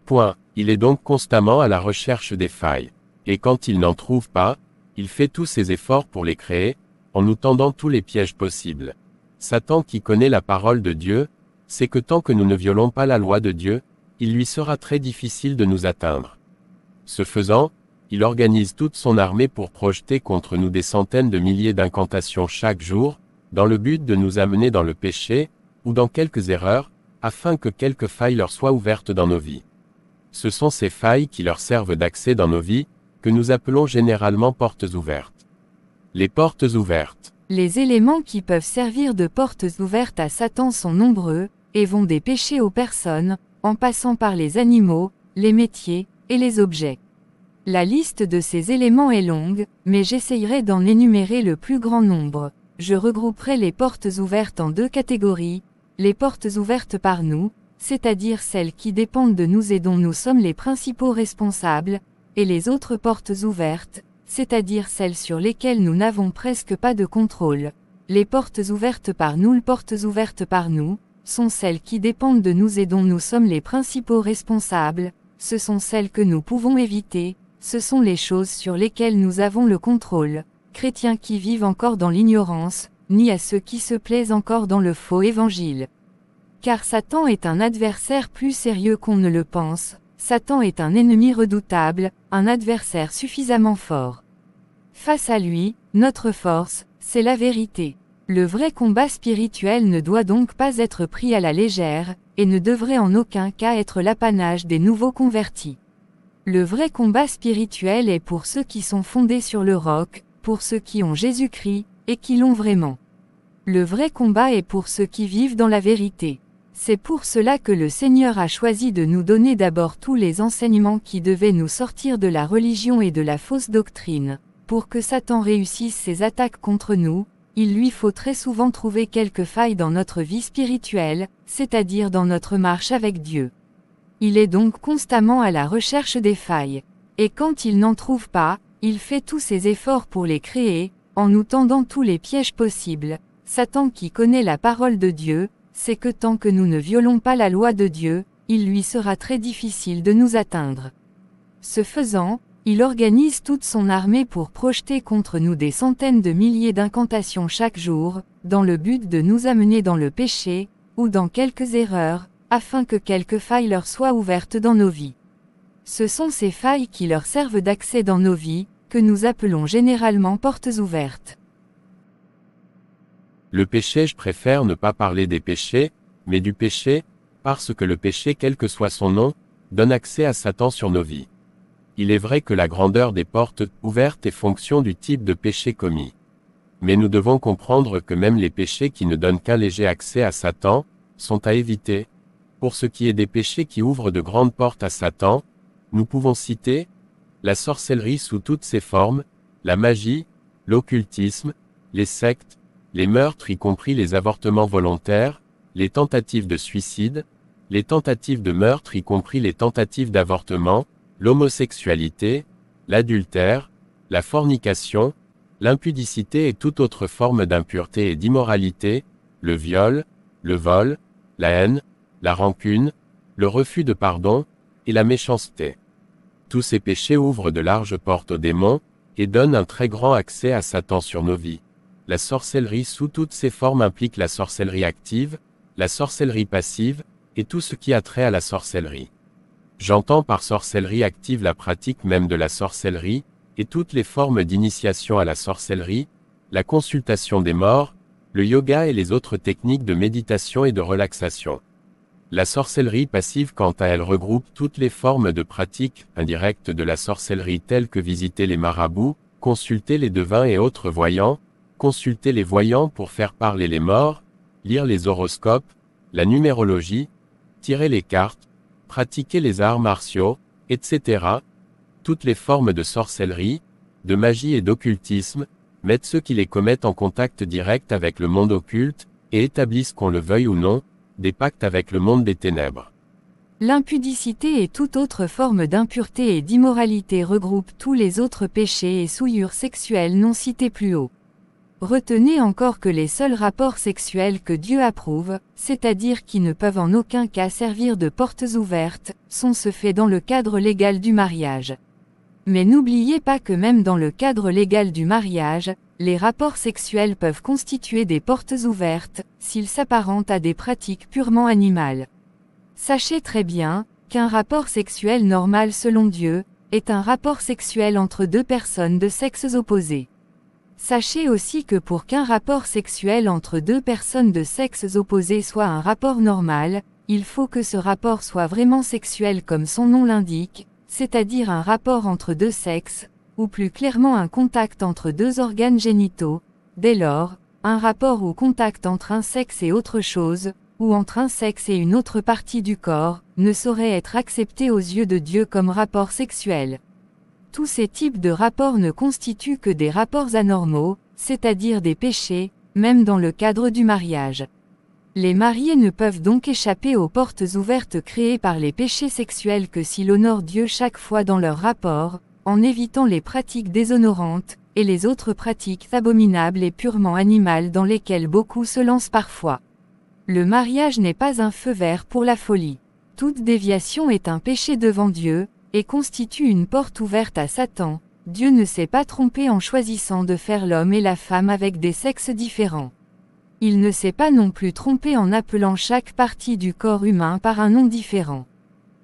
Point. Il est donc constamment à la recherche des failles. Et quand il n'en trouve pas, il fait tous ses efforts pour les créer, en nous tendant tous les pièges possibles. Satan qui connaît la parole de Dieu, sait que tant que nous ne violons pas la loi de Dieu, il lui sera très difficile de nous atteindre. Ce faisant, il organise toute son armée pour projeter contre nous des centaines de milliers d'incantations chaque jour, dans le but de nous amener dans le péché, ou dans quelques erreurs, afin que quelques failles leur soient ouvertes dans nos vies. Ce sont ces failles qui leur servent d'accès dans nos vies, que nous appelons généralement portes ouvertes. Les portes ouvertes. Les éléments qui peuvent servir de portes ouvertes à Satan sont nombreux, et vont des péchés aux personnes, en passant par les animaux, les métiers, et les objets. La liste de ces éléments est longue, mais j'essayerai d'en énumérer le plus grand nombre. Je regrouperai les portes ouvertes en deux catégories, les portes ouvertes par nous, c'est-à-dire celles qui dépendent de nous et dont nous sommes les principaux responsables, et les autres portes ouvertes, c'est-à-dire celles sur lesquelles nous n'avons presque pas de contrôle. Les portes ouvertes par nous, sont celles qui dépendent de nous et dont nous sommes les principaux responsables, ce sont celles que nous pouvons éviter, ce sont les choses sur lesquelles nous avons le contrôle, chrétiens qui vivent encore dans l'ignorance, ni à ceux qui se plaisent encore dans le faux évangile. Car Satan est un adversaire plus sérieux qu'on ne le pense, Satan est un ennemi redoutable, un adversaire suffisamment fort. Face à lui, notre force, c'est la vérité. Le vrai combat spirituel ne doit donc pas être pris à la légère, et ne devrait en aucun cas être l'apanage des nouveaux convertis. Le vrai combat spirituel est pour ceux qui sont fondés sur le roc, pour ceux qui ont Jésus-Christ, et qui l'ont vraiment. Le vrai combat est pour ceux qui vivent dans la vérité. C'est pour cela que le Seigneur a choisi de nous donner d'abord tous les enseignements qui devaient nous sortir de la religion et de la fausse doctrine. Pour que Satan réussisse ses attaques contre nous, il lui faut très souvent trouver quelques failles dans notre vie spirituelle, c'est-à-dire dans notre marche avec Dieu. Il est donc constamment à la recherche des failles. Et quand il n'en trouve pas, il fait tous ses efforts pour les créer, en nous tendant tous les pièges possibles. Satan qui connaît la parole de Dieu, sait que tant que nous ne violons pas la loi de Dieu, il lui sera très difficile de nous atteindre. Ce faisant, il organise toute son armée pour projeter contre nous des centaines de milliers d'incantations chaque jour, dans le but de nous amener dans le péché, ou dans quelques erreurs, afin que quelques failles leur soient ouvertes dans nos vies. Ce sont ces failles qui leur servent d'accès dans nos vies, que nous appelons généralement portes ouvertes. Le péché, je préfère ne pas parler des péchés, mais du péché, parce que le péché, quel que soit son nom, donne accès à Satan sur nos vies. Il est vrai que la grandeur des portes ouvertes est fonction du type de péché commis. Mais nous devons comprendre que même les péchés qui ne donnent qu'un léger accès à Satan, sont à éviter. Pour ce qui est des péchés qui ouvrent de grandes portes à Satan, nous pouvons citer la sorcellerie sous toutes ses formes, la magie, l'occultisme, les sectes, les meurtres y compris les avortements volontaires, les tentatives de suicide, les tentatives de meurtre y compris les tentatives d'avortement, l'homosexualité, l'adultère, la fornication, l'impudicité et toute autre forme d'impureté et d'immoralité, le viol, le vol, la haine, la rancune, le refus de pardon, et la méchanceté. Tous ces péchés ouvrent de larges portes aux démons, et donnent un très grand accès à Satan sur nos vies. La sorcellerie sous toutes ses formes implique la sorcellerie active, la sorcellerie passive, et tout ce qui a trait à la sorcellerie. J'entends par sorcellerie active la pratique même de la sorcellerie, et toutes les formes d'initiation à la sorcellerie, la consultation des morts, le yoga et les autres techniques de méditation et de relaxation. La sorcellerie passive quant à elle regroupe toutes les formes de pratiques indirectes de la sorcellerie telles que visiter les marabouts, consulter les devins et autres voyants, consulter les voyants pour faire parler les morts, lire les horoscopes, la numérologie, tirer les cartes, pratiquer les arts martiaux, etc. Toutes les formes de sorcellerie, de magie et d'occultisme, mettent ceux qui les commettent en contact direct avec le monde occulte, et établissent qu'on le veuille ou non, des pactes avec le monde des ténèbres. L'impudicité et toute autre forme d'impureté et d'immoralité regroupent tous les autres péchés et souillures sexuelles non cités plus haut. Retenez encore que les seuls rapports sexuels que Dieu approuve, c'est-à-dire qui ne peuvent en aucun cas servir de portes ouvertes, sont ceux faits dans le cadre légal du mariage. Mais n'oubliez pas que même dans le cadre légal du mariage, les rapports sexuels peuvent constituer des portes ouvertes, s'ils s'apparentent à des pratiques purement animales. Sachez très bien, qu'un rapport sexuel normal selon Dieu, est un rapport sexuel entre deux personnes de sexes opposés. Sachez aussi que pour qu'un rapport sexuel entre deux personnes de sexes opposés soit un rapport normal, il faut que ce rapport soit vraiment sexuel comme son nom l'indique, c'est-à-dire un rapport entre deux sexes, ou plus clairement un contact entre deux organes génitaux. Dès lors, un rapport ou contact entre un sexe et autre chose, ou entre un sexe et une autre partie du corps, ne saurait être accepté aux yeux de Dieu comme rapport sexuel. Tous ces types de rapports ne constituent que des rapports anormaux, c'est-à-dire des péchés, même dans le cadre du mariage. Les mariés ne peuvent donc échapper aux portes ouvertes créées par les péchés sexuels que s'ils honorent Dieu chaque fois dans leurs rapports, en évitant les pratiques déshonorantes, et les autres pratiques abominables et purement animales dans lesquelles beaucoup se lancent parfois. Le mariage n'est pas un feu vert pour la folie. Toute déviation est un péché devant Dieu, et constitue une porte ouverte à Satan. Dieu ne s'est pas trompé en choisissant de faire l'homme et la femme avec des sexes différents. Il ne s'est pas non plus trompé en appelant chaque partie du corps humain par un nom différent.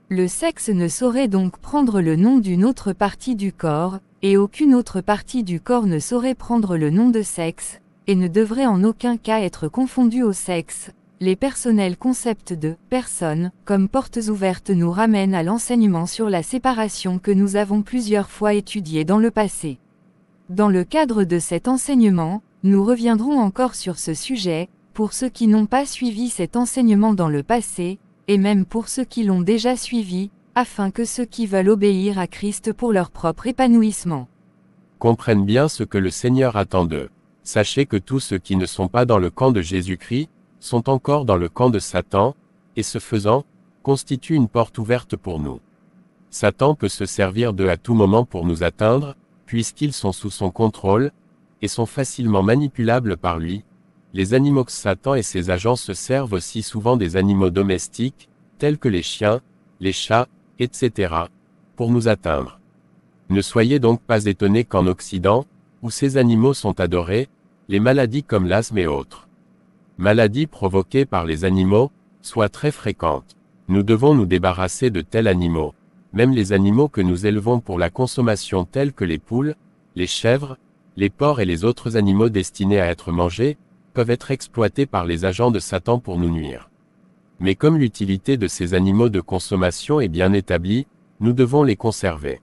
Le sexe ne saurait donc prendre le nom d'une autre partie du corps, et aucune autre partie du corps ne saurait prendre le nom de sexe, et ne devrait en aucun cas être confondu au sexe. Les personnels concepts de « personne » comme portes ouvertes nous ramènent à l'enseignement sur la séparation que nous avons plusieurs fois étudié dans le passé. Dans le cadre de cet enseignement, nous reviendrons encore sur ce sujet, pour ceux qui n'ont pas suivi cet enseignement dans le passé, et même pour ceux qui l'ont déjà suivi, afin que ceux qui veulent obéir à Christ pour leur propre épanouissement comprennent bien ce que le Seigneur attend d'eux. Sachez que tous ceux qui ne sont pas dans le camp de Jésus-Christ, sont encore dans le camp de Satan, et ce faisant, constituent une porte ouverte pour nous. Satan peut se servir d'eux à tout moment pour nous atteindre, puisqu'ils sont sous son contrôle, et sont facilement manipulables par lui. Les animaux que Satan et ses agents se servent aussi souvent des animaux domestiques, tels que les chiens, les chats, etc., pour nous atteindre. Ne soyez donc pas étonnés qu'en Occident, où ces animaux sont adorés, les maladies comme l'asthme et autres maladies provoquées par les animaux, soient très fréquentes. Nous devons nous débarrasser de tels animaux. Même les animaux que nous élevons pour la consommation tels que les poules, les chèvres, les porcs et les autres animaux destinés à être mangés, peuvent être exploités par les agents de Satan pour nous nuire. Mais comme l'utilité de ces animaux de consommation est bien établie, nous devons les conserver.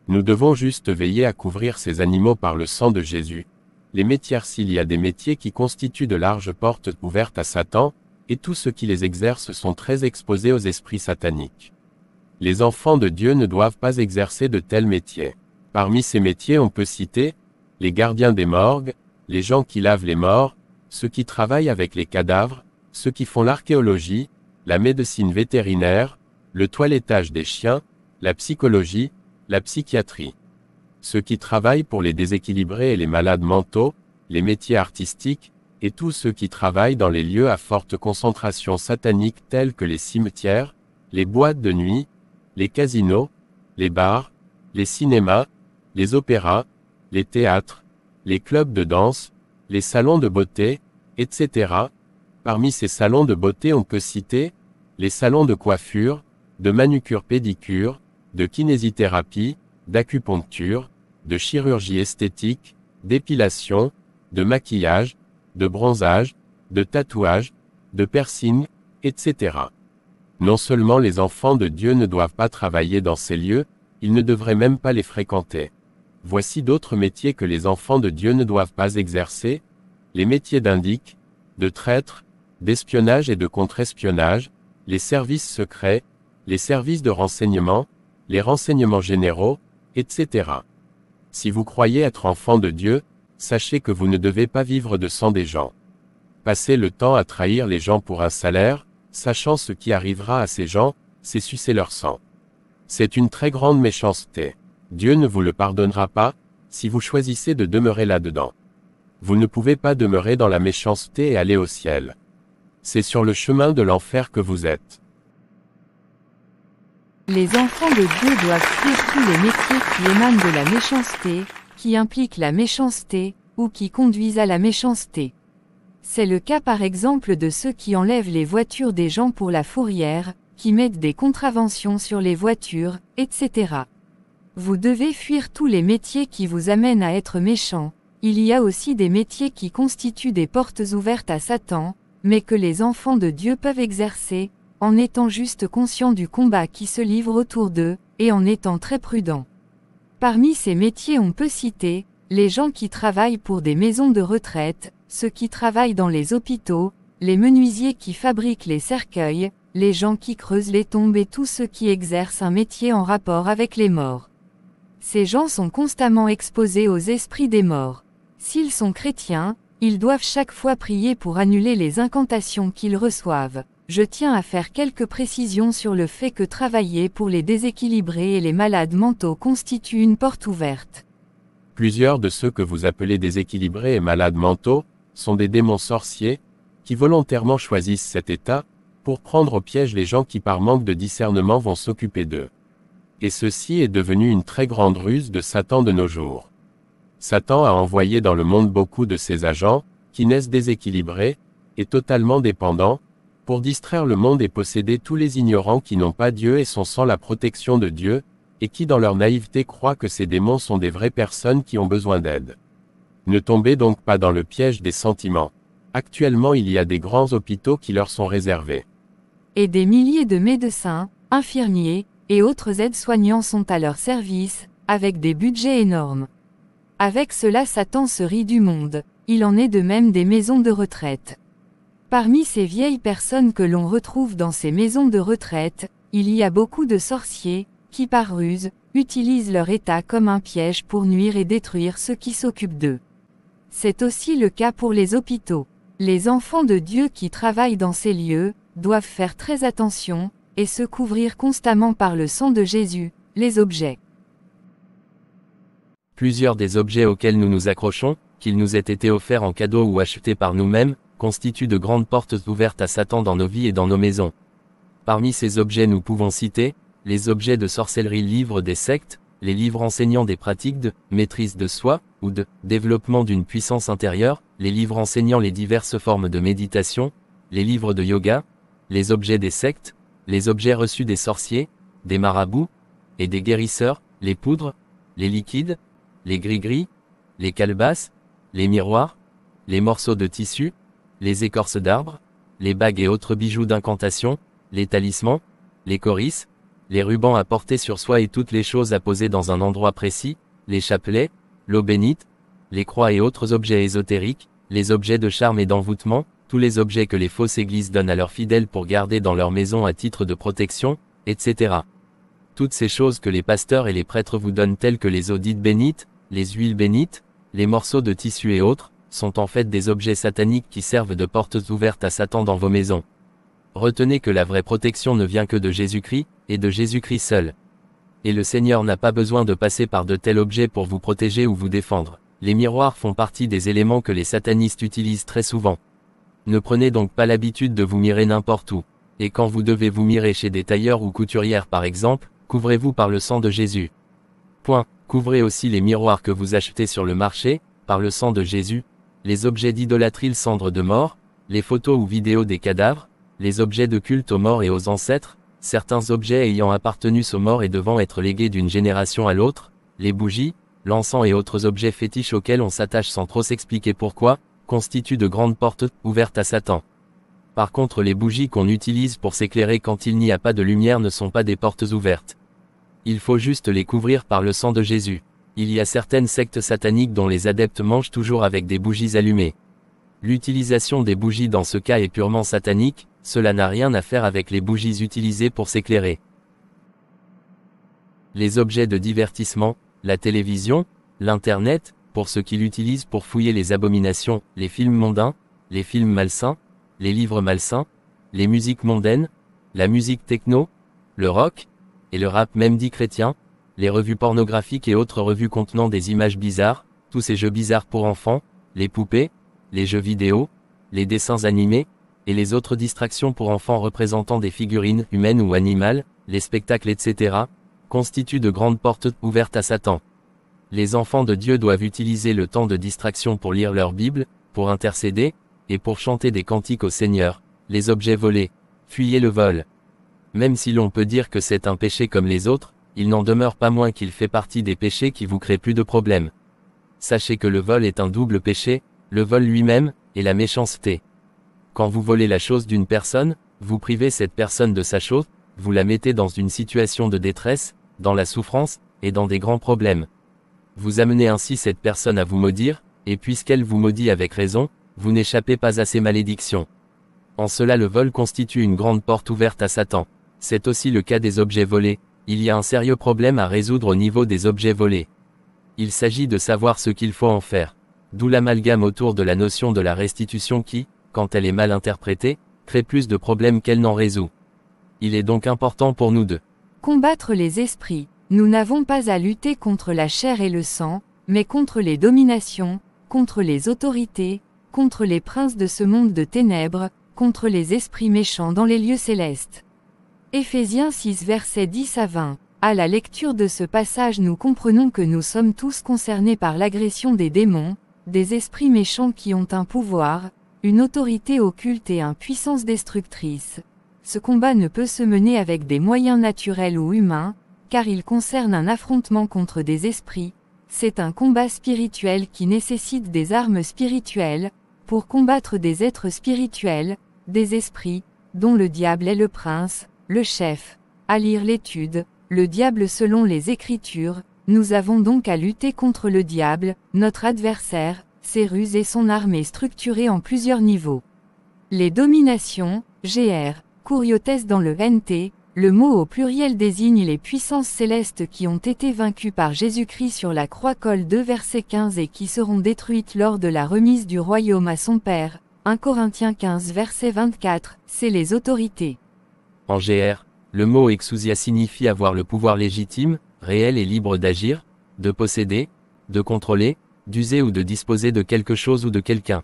Nous devons juste veiller à couvrir ces animaux par le sang de Jésus. Les métiers, s'il y a des métiers qui constituent de larges portes ouvertes à Satan, et tous ceux qui les exercent sont très exposés aux esprits sataniques. Les enfants de Dieu ne doivent pas exercer de tels métiers. Parmi ces métiers on peut citer les gardiens des morgues, les gens qui lavent les morts, ceux qui travaillent avec les cadavres, ceux qui font l'archéologie, la médecine vétérinaire, le toilettage des chiens, la psychologie, la psychiatrie. Ceux qui travaillent pour les déséquilibrés et les malades mentaux, les métiers artistiques, et tous ceux qui travaillent dans les lieux à forte concentration satanique tels que les cimetières, les boîtes de nuit, les casinos, les bars, les cinémas, les opéras, les théâtres, les clubs de danse, les salons de beauté, etc. Parmi ces salons de beauté on peut citer les salons de coiffure, de manucure-pédicure, de kinésithérapie, d'acupuncture, de chirurgie esthétique, d'épilation, de maquillage, de bronzage, de tatouage, de piercing, etc. Non seulement les enfants de Dieu ne doivent pas travailler dans ces lieux, ils ne devraient même pas les fréquenter. Voici d'autres métiers que les enfants de Dieu ne doivent pas exercer, les métiers d'indic, de traître, d'espionnage et de contre-espionnage, les services secrets, les services de renseignement, les renseignements généraux, etc. Si vous croyez être enfant de Dieu, sachez que vous ne devez pas vivre de sang des gens. Passez le temps à trahir les gens pour un salaire, sachant ce qui arrivera à ces gens, c'est sucer leur sang. C'est une très grande méchanceté. Dieu ne vous le pardonnera pas, si vous choisissez de demeurer là-dedans. Vous ne pouvez pas demeurer dans la méchanceté et aller au ciel. C'est sur le chemin de l'enfer que vous êtes. Les enfants de Dieu doivent fuir tous les métiers qui émanent de la méchanceté, qui impliquent la méchanceté, ou qui conduisent à la méchanceté. C'est le cas par exemple de ceux qui enlèvent les voitures des gens pour la fourrière, qui mettent des contraventions sur les voitures, etc. Vous devez fuir tous les métiers qui vous amènent à être méchants. Il y a aussi des métiers qui constituent des portes ouvertes à Satan, mais que les enfants de Dieu peuvent exercer, en étant juste conscients du combat qui se livre autour d'eux, et en étant très prudents. Parmi ces métiers on peut citer, les gens qui travaillent pour des maisons de retraite, ceux qui travaillent dans les hôpitaux, les menuisiers qui fabriquent les cercueils, les gens qui creusent les tombes et tous ceux qui exercent un métier en rapport avec les morts. Ces gens sont constamment exposés aux esprits des morts. S'ils sont chrétiens, ils doivent chaque fois prier pour annuler les incantations qu'ils reçoivent. Je tiens à faire quelques précisions sur le fait que travailler pour les déséquilibrés et les malades mentaux constitue une porte ouverte. Plusieurs de ceux que vous appelez déséquilibrés et malades mentaux, sont des démons sorciers, qui volontairement choisissent cet état, pour prendre au piège les gens qui par manque de discernement vont s'occuper d'eux. Et ceci est devenu une très grande ruse de Satan de nos jours. Satan a envoyé dans le monde beaucoup de ses agents, qui naissent déséquilibrés, et totalement dépendants, pour distraire le monde et posséder tous les ignorants qui n'ont pas Dieu et sont sans la protection de Dieu, et qui dans leur naïveté croient que ces démons sont des vraies personnes qui ont besoin d'aide. Ne tombez donc pas dans le piège des sentiments. Actuellement il y a des grands hôpitaux qui leur sont réservés. Et des milliers de médecins, infirmiers, et autres aides-soignants sont à leur service, avec des budgets énormes. Avec cela Satan se rit du monde, il en est de même des maisons de retraite. Parmi ces vieilles personnes que l'on retrouve dans ces maisons de retraite, il y a beaucoup de sorciers, qui par ruse, utilisent leur état comme un piège pour nuire et détruire ceux qui s'occupent d'eux. C'est aussi le cas pour les hôpitaux. Les enfants de Dieu qui travaillent dans ces lieux, doivent faire très attention, et se couvrir constamment par le sang de Jésus, les objets. Plusieurs des objets auxquels nous nous accrochons, qu'ils nous aient été offerts en cadeau ou achetés par nous-mêmes, constituent de grandes portes ouvertes à Satan dans nos vies et dans nos maisons. Parmi ces objets nous pouvons citer, les objets de sorcellerie livres des sectes, les livres enseignant des pratiques de maîtrise de soi, ou de développement d'une puissance intérieure, les livres enseignant les diverses formes de méditation, les livres de yoga, les objets des sectes, les objets reçus des sorciers, des marabouts, et des guérisseurs, les poudres, les liquides, les gris-gris, les calebasses, les miroirs, les morceaux de tissu, les écorces d'arbres, les bagues et autres bijoux d'incantation, les talismans, les corisses, les rubans à porter sur soi et toutes les choses à poser dans un endroit précis, les chapelets, l'eau bénite, les croix et autres objets ésotériques, les objets de charme et d'envoûtement, tous les objets que les fausses églises donnent à leurs fidèles pour garder dans leur maison à titre de protection, etc. Toutes ces choses que les pasteurs et les prêtres vous donnent telles que les eaux dites bénites, les huiles bénites, les morceaux de tissu et autres, sont en fait des objets sataniques qui servent de portes ouvertes à Satan dans vos maisons. Retenez que la vraie protection ne vient que de Jésus-Christ, et de Jésus-Christ seul. Et le Seigneur n'a pas besoin de passer par de tels objets pour vous protéger ou vous défendre. Les miroirs font partie des éléments que les satanistes utilisent très souvent. Ne prenez donc pas l'habitude de vous mirer n'importe où. Et quand vous devez vous mirer chez des tailleurs ou couturières par exemple, couvrez-vous par le sang de Jésus. Couvrez aussi les miroirs que vous achetez sur le marché, par le sang de Jésus, les objets d'idolâtrie, cendres de mort, les photos ou vidéos des cadavres, les objets de culte aux morts et aux ancêtres, certains objets ayant appartenu aux morts et devant être légués d'une génération à l'autre, les bougies, l'encens et autres objets fétiches auxquels on s'attache sans trop s'expliquer pourquoi, constituent de grandes portes ouvertes à Satan. Par contre les bougies qu'on utilise pour s'éclairer quand il n'y a pas de lumière ne sont pas des portes ouvertes. Il faut juste les couvrir par le sang de Jésus. Il y a certaines sectes sataniques dont les adeptes mangent toujours avec des bougies allumées. L'utilisation des bougies dans ce cas est purement satanique, cela n'a rien à faire avec les bougies utilisées pour s'éclairer. Les objets de divertissement, la télévision, l'internet, pour ceux qui l'utilisent pour fouiller les abominations, les films mondains, les films malsains, les livres malsains, les musiques mondaines, la musique techno, le rock, et le rap même dit chrétien, les revues pornographiques et autres revues contenant des images bizarres, tous ces jeux bizarres pour enfants, les poupées, les jeux vidéo, les dessins animés, et les autres distractions pour enfants représentant des figurines humaines ou animales, les spectacles etc., constituent de grandes portes ouvertes à Satan. Les enfants de Dieu doivent utiliser le temps de distraction pour lire leur Bible, pour intercéder, et pour chanter des cantiques au Seigneur. Les objets volés, fuyez le vol. Même si l'on peut dire que c'est un péché comme les autres, il n'en demeure pas moins qu'il fait partie des péchés qui vous créent plus de problèmes. Sachez que le vol est un double péché, le vol lui-même, et la méchanceté. Quand vous volez la chose d'une personne, Vous privez cette personne de sa chose, vous la mettez dans une situation de détresse, dans la souffrance, et dans des grands problèmes. Vous amenez ainsi cette personne à vous maudire, et puisqu'elle vous maudit avec raison, vous n'échappez pas à ses malédictions. En cela le vol constitue une grande porte ouverte à Satan. C'est aussi le cas des objets volés, il y a un sérieux problème à résoudre au niveau des objets volés. Il s'agit de savoir ce qu'il faut en faire. D'où l'amalgame autour de la notion de la restitution qui, quand elle est mal interprétée, crée plus de problèmes qu'elle n'en résout. Il est donc important pour nous de combattre les esprits. Nous n'avons pas à lutter contre la chair et le sang, mais contre les dominations, contre les autorités, contre les princes de ce monde de ténèbres, contre les esprits méchants dans les lieux célestes. Éphésiens 6 versets 10 à 20. À la lecture de ce passage nous comprenons que nous sommes tous concernés par l'agression des démons, des esprits méchants qui ont un pouvoir, une autorité occulte et une puissance destructrice. Ce combat ne peut se mener avec des moyens naturels ou humains, car il concerne un affrontement contre des esprits. C'est un combat spirituel qui nécessite des armes spirituelles, pour combattre des êtres spirituels, des esprits, dont le diable est le prince, le chef. À lire l'étude, le diable selon les Écritures, nous avons donc à lutter contre le diable, notre adversaire, ses ruses et son armée structurée en plusieurs niveaux. Les dominations, GR, Kuriotes dans le NT, le mot au pluriel désigne les puissances célestes qui ont été vaincues par Jésus-Christ sur la croix. Col 2 verset 15 et qui seront détruites lors de la remise du royaume à son Père. 1 Corinthiens 15 verset 24, c'est les autorités. En GR, le mot exousia signifie avoir le pouvoir légitime, réel et libre d'agir, de posséder, de contrôler, d'user ou de disposer de quelque chose ou de quelqu'un.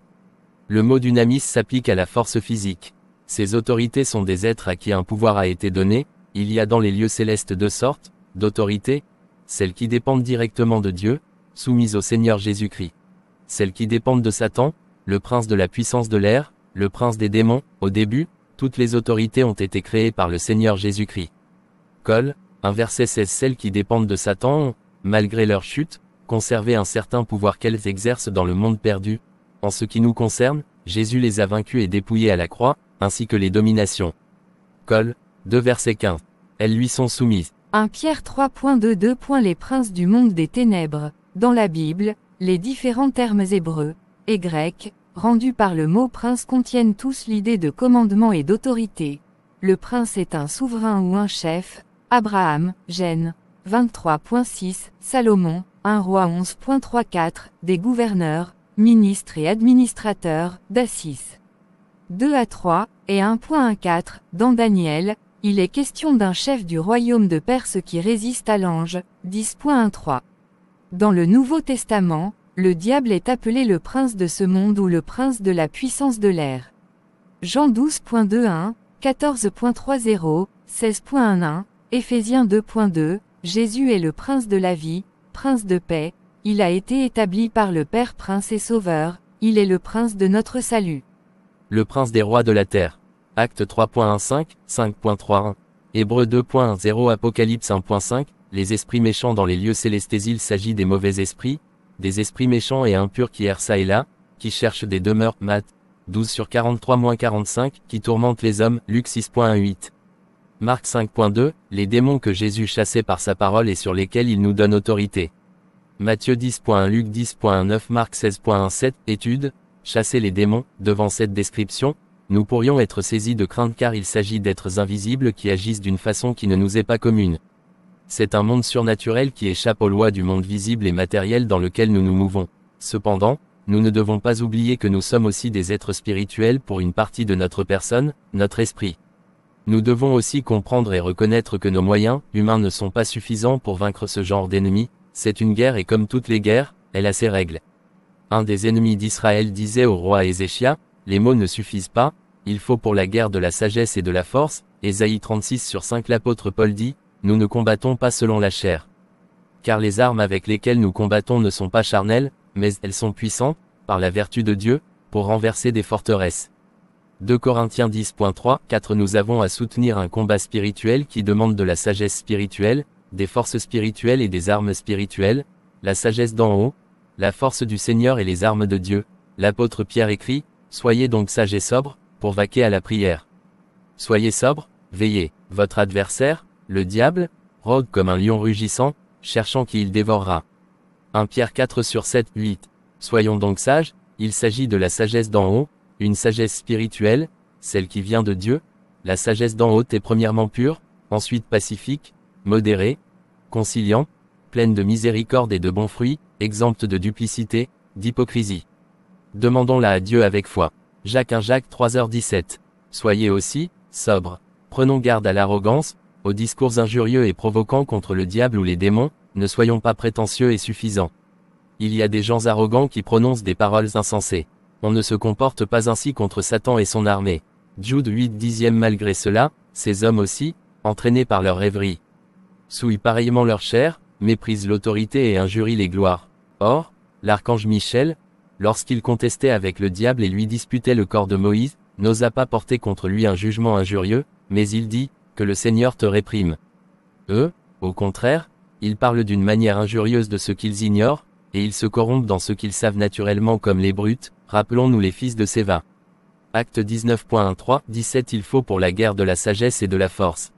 Le mot dunamis s'applique à la force physique. Ces autorités sont des êtres à qui un pouvoir a été donné. Il y a dans les lieux célestes deux sortes d'autorités, celles qui dépendent directement de Dieu, soumises au Seigneur Jésus-Christ. Celles qui dépendent de Satan, le prince de la puissance de l'air, le prince des démons. Au début, toutes les autorités ont été créées par le Seigneur Jésus-Christ. Col, 1 verset 16. Celles qui dépendent de Satan ont, malgré leur chute, conservé un certain pouvoir qu'elles exercent dans le monde perdu. En ce qui nous concerne, Jésus les a vaincus et dépouillés à la croix, ainsi que les dominations. Col, 2 verset 15. Elles lui sont soumises. 1 Pierre 3.2 Les princes du monde des ténèbres. Dans la Bible, les différents termes hébreux et grecs, rendus par le mot prince contiennent tous l'idée de commandement et d'autorité. Le prince est un souverain ou un chef. Abraham, Gen. 23.6, Salomon, 1 Roi 11.34, des gouverneurs, ministres et administrateurs, d'Assis. 2 à 3, et 1.14, dans Daniel, il est question d'un chef du royaume de Perse qui résiste à l'ange, 10.13. Dans le Nouveau Testament, le diable est appelé le prince de ce monde ou le prince de la puissance de l'air. Jean 12.21, 14.30, 16.11, Éphésiens 2.2, Jésus est le prince de la vie, prince de paix, il a été établi par le Père prince et sauveur, il est le prince de notre salut. Le prince des rois de la terre. Acte 3.15, 5.31. Hébreux 2.10 Apocalypse 1.5, les esprits méchants dans les lieux célestes. Il s'agit des mauvais esprits, des esprits méchants et impurs qui errent çà et là, qui cherchent des demeures. Matt 12/43-45, qui tourmentent les hommes. Luc 6.18. Marc 5.2, les démons que Jésus chassait par sa parole et sur lesquels il nous donne autorité. Matthieu 10.1 Luc 10.9 Marc 16.17 Étude, chasser les démons. Devant cette description, nous pourrions être saisis de crainte car il s'agit d'êtres invisibles qui agissent d'une façon qui ne nous est pas commune. C'est un monde surnaturel qui échappe aux lois du monde visible et matériel dans lequel nous nous mouvons. Cependant, nous ne devons pas oublier que nous sommes aussi des êtres spirituels pour une partie de notre personne, notre esprit. Nous devons aussi comprendre et reconnaître que nos moyens humains ne sont pas suffisants pour vaincre ce genre d'ennemis. C'est une guerre et comme toutes les guerres, elle a ses règles. Un des ennemis d'Israël disait au roi Ézéchias, les mots ne suffisent pas, il faut pour la guerre de la sagesse et de la force. Ésaïe 36/5 L'apôtre Paul dit, nous ne combattons pas selon la chair. Car les armes avec lesquelles nous combattons ne sont pas charnelles, mais elles sont puissantes, par la vertu de Dieu, pour renverser des forteresses. 2 Corinthiens 10.3-4 Nous avons à soutenir un combat spirituel qui demande de la sagesse spirituelle, des forces spirituelles et des armes spirituelles, la sagesse d'en haut, la force du Seigneur et les armes de Dieu. L'apôtre Pierre écrit, soyez donc sages et sobres, pour vaquer à la prière. Soyez sobres, veillez. Votre adversaire, le diable, rôde comme un lion rugissant, cherchant qui il dévorera. 1 Pierre 4:7-8. Soyons donc sages, il s'agit de la sagesse d'en haut, une sagesse spirituelle, celle qui vient de Dieu. La sagesse d'en haut est premièrement pure, ensuite pacifique, modérée, conciliant, pleine de miséricorde et de bons fruits, exempte de duplicité, d'hypocrisie. Demandons-la à Dieu avec foi. Jacques 1 Jacques 3h17. Soyez aussi, sobres. Prenons garde à l'arrogance, aux discours injurieux et provoquants contre le diable ou les démons, ne soyons pas prétentieux et suffisants. Il y a des gens arrogants qui prononcent des paroles insensées. On ne se comporte pas ainsi contre Satan et son armée. Jude 8:10. Malgré cela, ces hommes aussi, entraînés par leur rêverie, souillent pareillement leur chair, méprisent l'autorité et injurient les gloires. Or, l'archange Michel, lorsqu'il contestait avec le diable et lui disputait le corps de Moïse, n'osa pas porter contre lui un jugement injurieux, mais il dit, que le Seigneur te réprime. Eux, au contraire, ils parlent d'une manière injurieuse de ce qu'ils ignorent, et ils se corrompent dans ce qu'ils savent naturellement comme les brutes, rappelons-nous les fils de Séva. Acte 19.13-17. Il faut pour la guerre de la sagesse et de la force.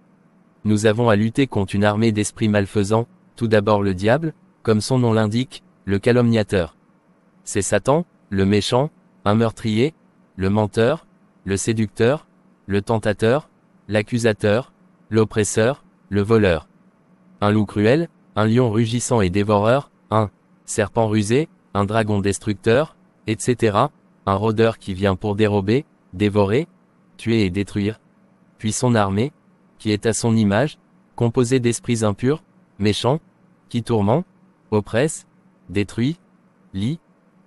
Nous avons à lutter contre une armée d'esprits malfaisants, tout d'abord le diable, comme son nom l'indique, le calomniateur. C'est Satan, le méchant, un meurtrier, le menteur, le séducteur, le tentateur, l'accusateur, l'oppresseur, le voleur. Un loup cruel, un lion rugissant et dévoreur, un serpent rusé, un dragon destructeur, etc., un rôdeur qui vient pour dérober, dévorer, tuer et détruire. Puis son armée, qui est à son image, composée d'esprits impurs, méchants, qui tourmentent, oppressent, détruisent, lient,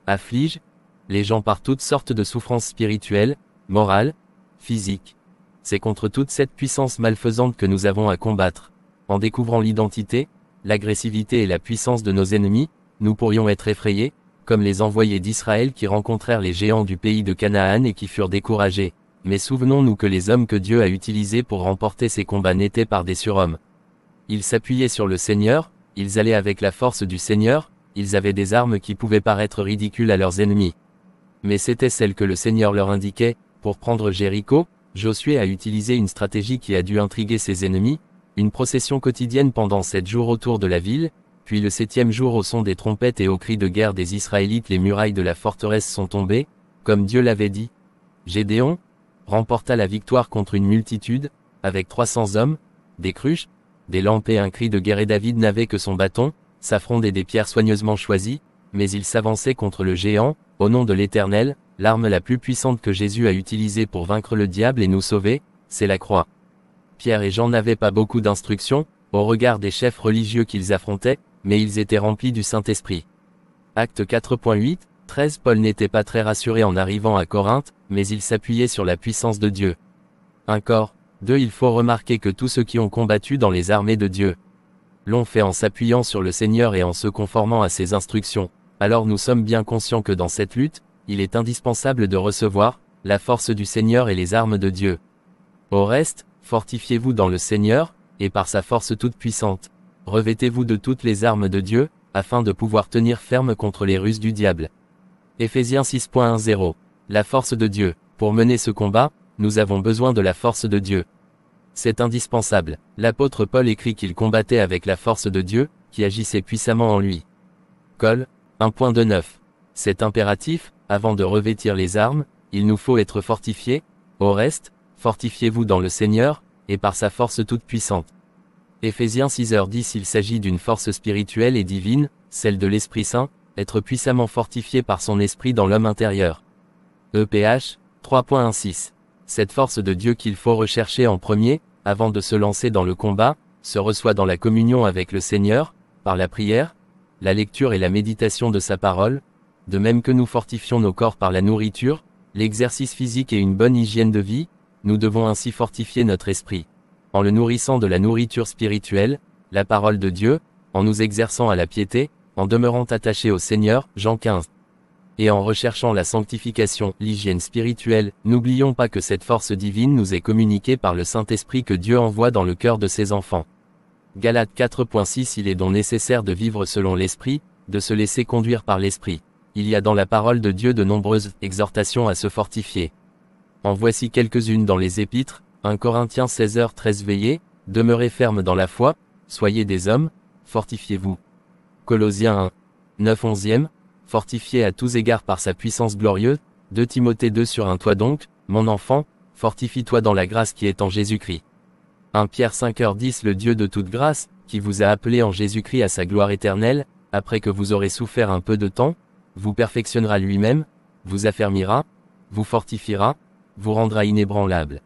affligent, les gens par toutes sortes de souffrances spirituelles, morales, physiques. C'est contre toute cette puissance malfaisante que nous avons à combattre. En découvrant l'identité, l'agressivité et la puissance de nos ennemis, nous pourrions être effrayés, comme les envoyés d'Israël qui rencontrèrent les géants du pays de Canaan et qui furent découragés. Mais souvenons-nous que les hommes que Dieu a utilisés pour remporter ces combats n'étaient pas des surhommes. Ils s'appuyaient sur le Seigneur, ils allaient avec la force du Seigneur, ils avaient des armes qui pouvaient paraître ridicules à leurs ennemis. Mais c'était celles que le Seigneur leur indiquait. Pour prendre Jéricho, Josué a utilisé une stratégie qui a dû intriguer ses ennemis, une procession quotidienne pendant 7 jours autour de la ville, puis le 7e jour au son des trompettes et aux cris de guerre des Israélites les murailles de la forteresse sont tombées, comme Dieu l'avait dit. Gédéon remporta la victoire contre une multitude, avec 300 hommes, des cruches, des lampes et un cri de guerre et David n'avait que son bâton, sa fronde et des pierres soigneusement choisies, mais il s'avançait contre le géant, au nom de l'Éternel, l'arme la plus puissante que Jésus a utilisée pour vaincre le diable et nous sauver, c'est la croix. Pierre et Jean n'avaient pas beaucoup d'instructions, au regard des chefs religieux qu'ils affrontaient, mais ils étaient remplis du Saint-Esprit. Acte 4.8-13. Paul n'était pas très rassuré en arrivant à Corinthe, mais il s'appuyait sur la puissance de Dieu. 1 Cor 2. Il faut remarquer que tous ceux qui ont combattu dans les armées de Dieu l'ont fait en s'appuyant sur le Seigneur et en se conformant à ses instructions. Alors nous sommes bien conscients que dans cette lutte, il est indispensable de recevoir la force du Seigneur et les armes de Dieu. Au reste, fortifiez-vous dans le Seigneur, et par sa force toute puissante. Revêtez-vous de toutes les armes de Dieu, afin de pouvoir tenir ferme contre les ruses du diable. Éphésiens 6.10. La force de Dieu. Pour mener ce combat, nous avons besoin de la force de Dieu. C'est indispensable. L'apôtre Paul écrit qu'il combattait avec la force de Dieu, qui agissait puissamment en lui. Col 1.29. C'est impératif, avant de revêtir les armes, il nous faut être fortifiés. Au reste, fortifiez-vous dans le Seigneur, et par sa force toute puissante. Éphésiens 6h10. Il s'agit d'une force spirituelle et divine, celle de l'Esprit Saint, être puissamment fortifié par son esprit dans l'homme intérieur. EPH 3.16. Cette force de Dieu qu'il faut rechercher en premier, avant de se lancer dans le combat, se reçoit dans la communion avec le Seigneur, par la prière, la lecture et la méditation de sa parole, de même que nous fortifions nos corps par la nourriture, l'exercice physique et une bonne hygiène de vie, nous devons ainsi fortifier notre esprit. En le nourrissant de la nourriture spirituelle, la parole de Dieu, en nous exerçant à la piété, en demeurant attachés au Seigneur, Jean 15. Et en recherchant la sanctification, l'hygiène spirituelle, n'oublions pas que cette force divine nous est communiquée par le Saint-Esprit que Dieu envoie dans le cœur de ses enfants. Galates 4.6. Il est donc nécessaire de vivre selon l'Esprit, de se laisser conduire par l'Esprit. Il y a dans la parole de Dieu de nombreuses exhortations à se fortifier. En voici quelques-unes dans les Épîtres, 1 Corinthiens 16h13 Veillez, demeurez fermes dans la foi, soyez des hommes, fortifiez-vous. Colossiens 1. 9 11e, fortifié à tous égards par sa puissance glorieuse, 2 Timothée 2 sur 1 Toi donc, mon enfant, fortifie-toi dans la grâce qui est en Jésus-Christ. 1 Pierre 5h10 Le Dieu de toute grâce, qui vous a appelé en Jésus-Christ à sa gloire éternelle, après que vous aurez souffert un peu de temps, vous perfectionnera lui-même, vous affermira, vous fortifiera, vous rendra inébranlable.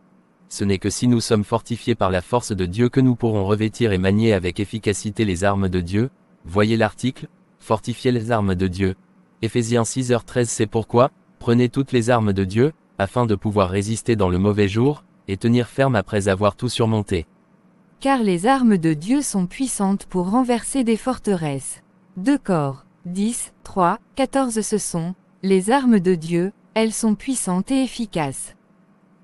Ce n'est que si nous sommes fortifiés par la force de Dieu que nous pourrons revêtir et manier avec efficacité les armes de Dieu. Voyez l'article, fortifier les armes de Dieu. Éphésiens 6h13 C'est pourquoi, prenez toutes les armes de Dieu, afin de pouvoir résister dans le mauvais jour, et tenir ferme après avoir tout surmonté. Car les armes de Dieu sont puissantes pour renverser des forteresses. 2 Cor. 10, 3, 14 Ce sont, les armes de Dieu, elles sont puissantes et efficaces.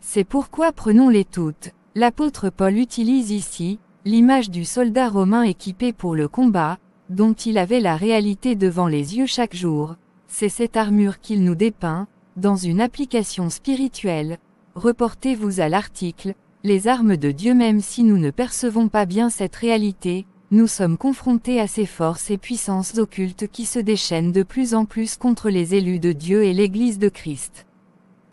C'est pourquoi prenons-les toutes. L'apôtre Paul utilise ici, l'image du soldat romain équipé pour le combat, dont il avait la réalité devant les yeux chaque jour. C'est cette armure qu'il nous dépeint, dans une application spirituelle. Reportez-vous à l'article, les armes de Dieu. Même si nous ne percevons pas bien cette réalité, nous sommes confrontés à ces forces et puissances occultes qui se déchaînent de plus en plus contre les élus de Dieu et l'Église de Christ.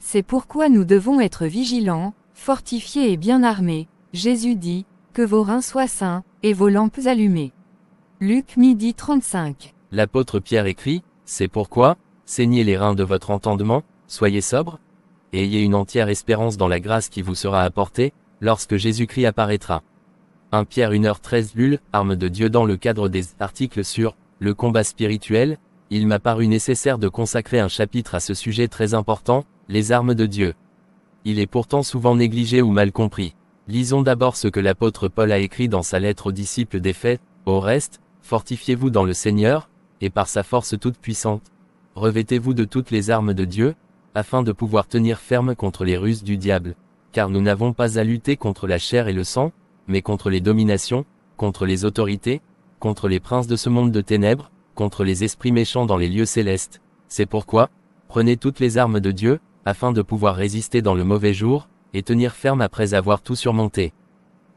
C'est pourquoi nous devons être vigilants, fortifiés et bien armés. Jésus dit, que vos reins soient sains, et vos lampes allumées. Luc 12h35. L'apôtre Pierre écrit, c'est pourquoi, saignez les reins de votre entendement, soyez sobres, et ayez une entière espérance dans la grâce qui vous sera apportée, lorsque Jésus-Christ apparaîtra. 1 Pierre 1h13 Bulle, arme de Dieu. Dans le cadre des articles sur le combat spirituel, il m'a paru nécessaire de consacrer un chapitre à ce sujet très important, les armes de Dieu. Il est pourtant souvent négligé ou mal compris. Lisons d'abord ce que l'apôtre Paul a écrit dans sa lettre aux disciples d'Éphèse. Au reste, fortifiez-vous dans le Seigneur, et par sa force toute puissante. Revêtez-vous de toutes les armes de Dieu, afin de pouvoir tenir ferme contre les ruses du diable. Car nous n'avons pas à lutter contre la chair et le sang, mais contre les dominations, contre les autorités, contre les princes de ce monde de ténèbres, contre les esprits méchants dans les lieux célestes. C'est pourquoi, prenez toutes les armes de Dieu, afin de pouvoir résister dans le mauvais jour, et tenir ferme après avoir tout surmonté.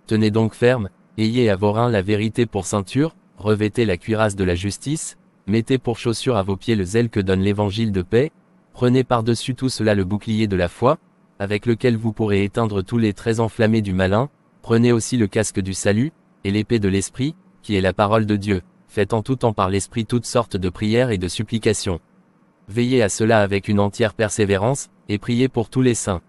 Tenez donc ferme, ayez à vos reins la vérité pour ceinture, revêtez la cuirasse de la justice, mettez pour chaussure à vos pieds le zèle que donne l'évangile de paix, prenez par-dessus tout cela le bouclier de la foi, avec lequel vous pourrez éteindre tous les traits enflammés du malin, prenez aussi le casque du salut, et l'épée de l'esprit, qui est la parole de Dieu, faites en tout temps par l'esprit toutes sortes de prières et de supplications. Veillez à cela avec une entière persévérance, et priez pour tous les saints.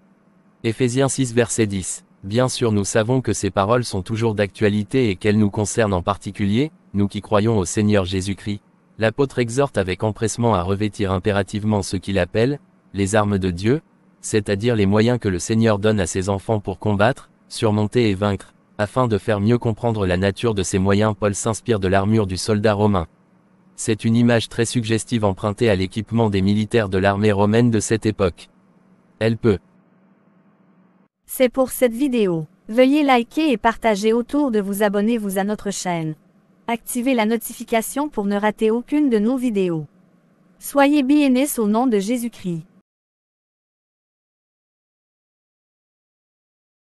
Éphésiens 6 verset 10. Bien sûr nous savons que ces paroles sont toujours d'actualité et qu'elles nous concernent en particulier, nous qui croyons au Seigneur Jésus-Christ. L'apôtre exhorte avec empressement à revêtir impérativement ce qu'il appelle, les armes de Dieu, c'est-à-dire les moyens que le Seigneur donne à ses enfants pour combattre, surmonter et vaincre. Afin de faire mieux comprendre la nature de ces moyens, Paul s'inspire de l'armure du soldat romain. C'est une image très suggestive empruntée à l'équipement des militaires de l'armée romaine de cette époque. Elle peut. C'est pour cette vidéo. Veuillez liker et partager autour de vous abonnez-vous à notre chaîne. Activez la notification pour ne rater aucune de nos vidéos. Soyez bénis au nom de Jésus-Christ.